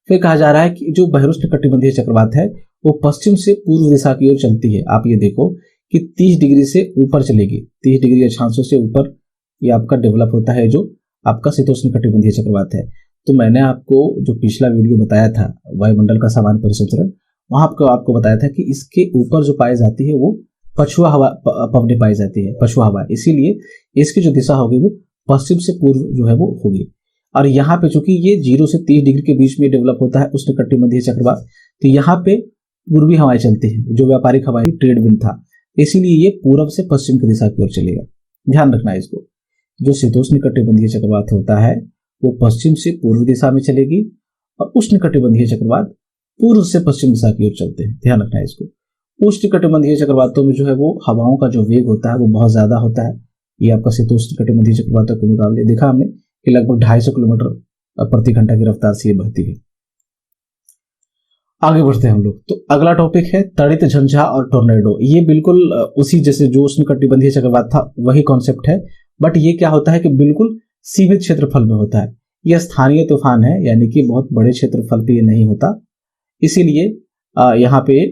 फिर कहा जा रहा है कि जो बहिरुष्णकटिबंधीय चक्रवात है वो पश्चिम से पूर्व दिशा की ओर चलती है। आप ये देखो कि 30 डिग्री से ऊपर चलेगी, 30 डिग्री अक्षांशों से ऊपर ये आपका डेवलप होता है जो आपका शीतोष्णकटिबंधीय चक्रवात है। तो मैंने आपको जो पिछला वीडियो बताया था वायुमंडल का सामान्य परिसंचरण, वहां आपको बताया था कि इसके ऊपर जो पाई जाती है वो पछुआ हवा पवने पाई जाती है, पछुआ हवा। इसीलिए इसकी जो दिशा होगी वो पश्चिम से पूर्व जो है वो होगी। और यहाँ पे चूंकि ये 0 से 30 डिग्री के बीच में डेवलप होता है उष्णकटिबंधीय चक्रवात, तो यहाँ पे पूर्वी हवाएं चलती हैं, जो व्यापारिक हवाएं ट्रेड विंड था, इसीलिए ये पूर्व से पश्चिम की दिशा की ओर चलेगा। ध्यान रखना है इसको। जो शीतोष्णकटिबंधीय चक्रवात होता है वो पश्चिम से पूर्व दिशा में चलेगी और उष्णकटिबंधीय चक्रवात पूर्व से पश्चिम दिशा की ओर चलते हैं। ध्यान रखना है इसको। उष्णकटिबंधीय चक्रवातों में जो है वो हवाओं का जो वेग होता है वो बहुत ज्यादा होता है। ये आपका शीतोष्णकटिबंधीय चक्रवातों के मुकाबले देखा हमने कि लगभग 250 किलोमीटर प्रति घंटा की रफ्तार से ये बहती है। आगे बढ़ते हैं हम लोग। तो अगला टॉपिक है तड़ित झंझा और टोर्नेडो। ये बिल्कुल उसी जैसे जो उष्णकटिबंधीय चक्रवात था वही कॉन्सेप्ट है, बट ये क्या होता है कि बिल्कुल सीमित क्षेत्रफल में होता है। यह स्थानीय तूफान है, यानी कि बहुत बड़े क्षेत्रफल पे ये नहीं होता, इसीलिए यहाँ पे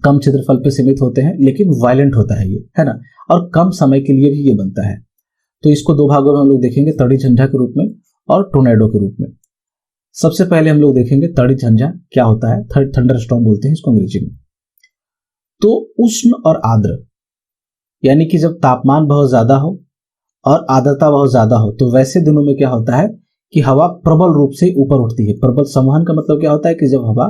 कम क्षेत्रफल पे सीमित होते हैं, लेकिन वायलेंट होता है ये, है ना, और कम समय के लिए भी ये बनता है। तो इसको दो भागों में हम लोग देखेंगे, तड़ित झंझा के रूप में और टोर्नेडो के रूप में। सबसे पहले हम लोग देखेंगे तड़ित झंझा क्या होता है। थंडर स्टॉर्म बोलते हैं इसको अंग्रेजी में। तो उष्ण और आर्द्र, यानी कि जब तापमान बहुत ज्यादा हो और आर्द्रता बहुत ज्यादा हो, तो वैसे दिनों में क्या होता है कि हवा प्रबल रूप से ऊपर उठती है। प्रबल संवहन का मतलब क्या होता है कि जब हवा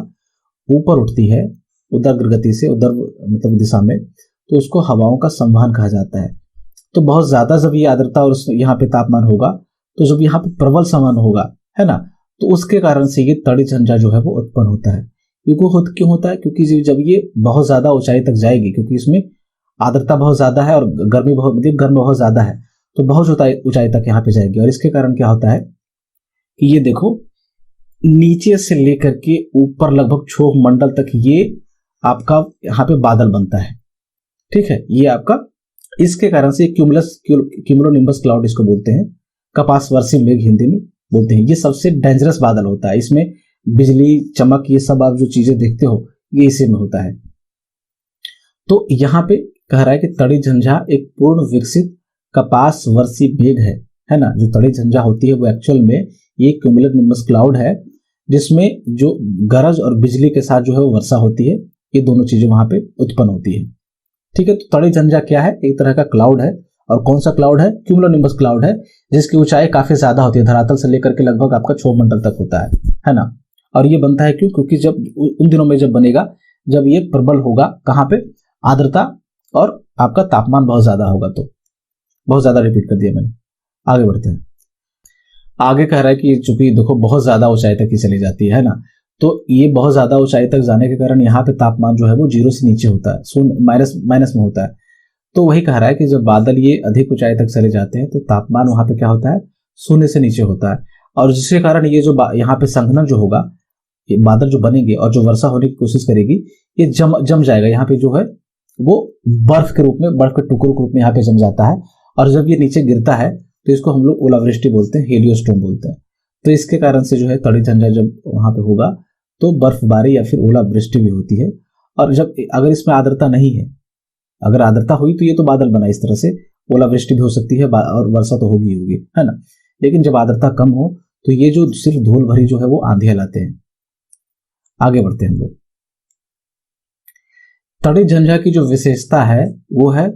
ऊपर उठती है उदग्र गति से, उदर मतलब दिशा में, तो उसको हवाओं का संवहन कहा जाता है। तो बहुत ज्यादा जब ये आर्द्रता और यहाँ पे तापमान होगा, तो जब यहाँ पे प्रबल संवहन होगा, है ना, तो उसके कारण से ये तड़ित झंझा जो है वो उत्पन्न होता है। क्यों होता है? क्योंकि जब ये बहुत ज्यादा ऊंचाई तक जाएगी, क्योंकि इसमें आर्द्रता बहुत ज्यादा है और गर्मी गर्म बहुत ज्यादा है, तो बहुत ऊंचाई तक यहाँ पे जाएगी। और इसके कारण क्या होता है कि ये देखो नीचे से लेकर के ऊपर लगभग क्षोभ मंडल तक ये आपका यहाँ पे बादल बनता है। ठीक है, ये आपका इसके कारण से क्यूमुलोनिम्बस क्लाउड इसको बोलते हैं, कपासवर्षी मेघ हिंदी में बोलते हैं। ये सबसे डेंजरस बादल होता है, इसमें बिजली चमक ये सब आप जो चीजें देखते हो ये इसी में होता है। तो यहाँ पे कह रहा है कि तड़ित झंझा एक पूर्ण विकसित कपासवर्षी मेघ है ना। जो तड़ित झंझा होती है वो एक्चुअल में ये क्यूमुलोनिम्बस क्लाउड है, जिसमें जो गरज और बिजली के साथ जो है वो वर्षा होती है। ये दोनों चीजें वहां पे उत्पन्न होती है। ठीक है, तो तड़ित झंझा क्या है? एक तरह का क्लाउड है। और कौन सा क्लाउड है? क्यूमुलोनिम्बस क्लाउड है, जिसकी ऊंचाई काफी ज्यादा होती है, धरातल से लेकर के लगभग आपका क्षोभ मंडल तक होता है ना। और ये बनता है क्यों? क्योंकि जब उन दिनों में जब बनेगा जब ये प्रबल होगा, कहाँ पे? आर्द्रता और आपका तापमान बहुत ज्यादा होगा। तो बहुत ज्यादा रिपीट कर दिया मैंने। आगे बढ़ते हैं। आगे कह रहा है कि चूंकि देखो बहुत ज्यादा ऊंचाई तक ही चली जाती है ना, तो ये बहुत ज्यादा ऊंचाई तक जाने के कारण यहाँ पे तापमान जो है वो 0 से नीचे होता है, शून्य माइनस में होता है। तो वही कह रहा है कि जब बादल ये अधिक ऊंचाई तक चले जाते हैं तो तापमान वहां पे क्या होता है, शून्य से नीचे होता है। और जिसके कारण ये जो यहाँ पे संघनन जो होगा, ये बादल जो बनेंगे और जो वर्षा होने की कोशिश करेगी, ये जम जाएगा। यहाँ पे जो है वो बर्फ के रूप में, बर्फ के टुकड़ों के रूप में यहाँ पे जम जाता है। और जब ये नीचे गिरता है तो इसको हम लोग ओलावृष्टि बोलते हैं, हेलियोस्टॉर्म बोलते हैं। तो इसके कारण से जो है तड़ी झंझा जब वहां पे होगा तो बर्फबारी या फिर ओलावृष्टि भी होती है। और जब अगर इसमें आर्द्रता नहीं है, अगर आर्द्रता हुई तो ये तो बादल बना, इस तरह से ओलावृष्टि भी हो सकती है और वर्षा तो होगी होगी, है ना। लेकिन जब आर्द्रता कम हो तो ये जो सिर्फ धूल भरी जो है वो आंधियां लाते हैं। आगे बढ़ते हैं हम लोग। तड़ी झंझा की जो विशेषता है वो है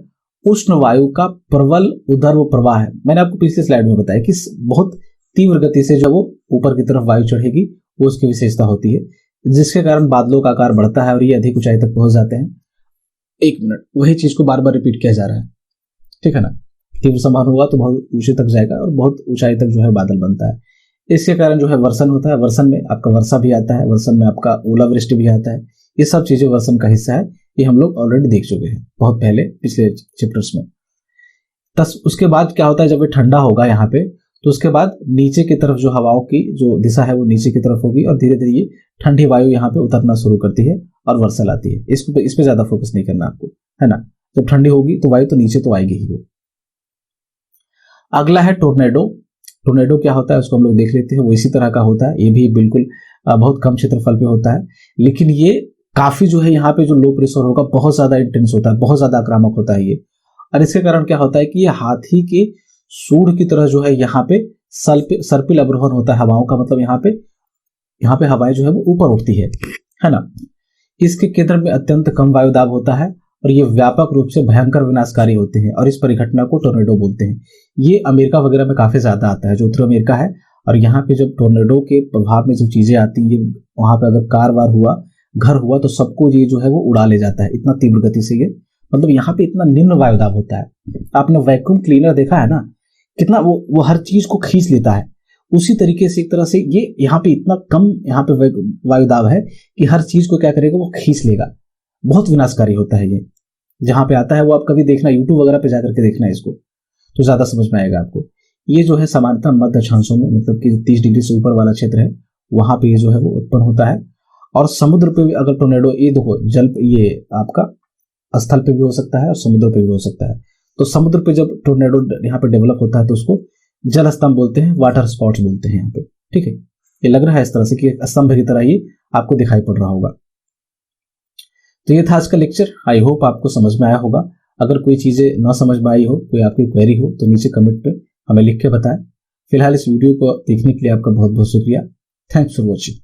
उष्ण वायु का प्रबल उर्ध्व प्रवाह है। मैंने आपको पिछली स्लाइड में बताया कि बहुत तीव्र गति से जो वो ऊपर की तरफ वायु चढ़ेगी, वो उसकी विशेषता होती है, जिसके कारण बादलों का आकार बढ़ता है और ये अधिक ऊंचाई तक पहुंच जाते हैं। एक मिनट, वही चीज को बार बार रिपीट किया जा रहा है, ठीक है ना। तीव्र समान होगा तो बहुत ऊंचे तक जाएगा और बहुत ऊंचाई तक जो है बादल बनता है। इसके कारण जो है वर्षण होता है, वर्षण में आपका वर्षा भी आता है, वर्षण में आपका ओलावृष्टि भी आता है। ये सब चीजें वर्षण का हिस्सा है, ये हम लोग ऑलरेडी देख चुके हैं बहुत पहले पिछले चैप्टर्स में। उसके बाद क्या होता है, जब ये ठंडा होगा यहाँ पे, तो उसके बाद नीचे की तरफ जो हवाओं की जो दिशा है वो नीचे की तरफ होगी और धीरे धीरे ये ठंडी वायु यहाँ पे उतरना शुरू करती है और वर्षा लाती है। इस पे ज्यादा फोकस नहीं करना आपको, है ना। जब ठंडी होगी तो वायु तो नीचे तो आएगी ही वो। अगला है टोर्नेडो। टोर्नेडो क्या होता है उसको हम लोग देख लेते हैं। वो इसी तरह का होता है, ये भी बिल्कुल बहुत कम क्षेत्रफल पे होता है, लेकिन ये काफी जो है यहाँ पे जो लो प्रेशर होगा बहुत ज्यादा इंटेंस होता है, बहुत ज्यादा आक्रामक होता है ये। और इसके कारण क्या होता है कि ये हाथी के सूंड की तरह जो है यहाँ पे सर्पिल अवरोहण होता है हवाओं का, मतलब यहाँ पे हवाएं जो है वो ऊपर उठती है ना। इसके केंद्र में अत्यंत कम वायुदाब होता है और ये व्यापक रूप से भयंकर विनाशकारी होते हैं और इस परिघटना को टोर्नेडो बोलते हैं। ये अमेरिका वगैरह में काफी ज्यादा आता है, जो उत्तर अमेरिका है। और यहाँ पे जब टोर्नेडो के प्रभाव में जो चीजें आती हैं, वहां पे अगर कार वार हुआ, घर हुआ, तो सबको ये जो है वो उड़ा ले जाता है, इतना तीव्र गति से ये, मतलब यहाँ पे इतना निम्न वायुदाब होता है। आपने वैक्यूम क्लीनर देखा है ना, कितना वो हर चीज को खींच लेता है, उसी तरीके से एक तरह से ये यहाँ पे इतना कम यहाँ पे वायुदाब है कि हर चीज को क्या करेगा, वो खींच लेगा। बहुत विनाशकारी होता है ये। जहां पे आता है वो आप कभी देखना, यूट्यूब वगैरह पे जाकर के देखना इसको, तो ज्यादा समझ में आएगा आपको। ये जो है सामान्यतः मध्य अक्षांशों में, मतलब कि 30 डिग्री से ऊपर वाला क्षेत्र है, वहां पे ये जो है वो उत्पन्न होता है। और समुद्र पे भी अगर टोर्नेडो, ये देखो जल, ये आपका स्थल पे भी हो सकता है और समुद्र पे भी हो सकता है। तो समुद्र पे जब टोर्नेडो यहाँ पे डेवलप होता है तो उसको जल स्तंभ बोलते हैं, वाटर स्पॉट्स बोलते हैं यहाँ पे, ठीक है। ये लग रहा है इस तरह से कि स्तंभ की तरह ही आपको दिखाई पड़ रहा होगा। तो ये था आज का लेक्चर, आई होप आपको समझ में आया होगा। अगर कोई चीजें ना समझ में आई हो, कोई आपकी क्वेरी हो, तो नीचे कमेंट पे हमें लिख के बताएं। फिलहाल इस वीडियो को देखने के लिए आपका बहुत बहुत शुक्रिया। Thanks for watching.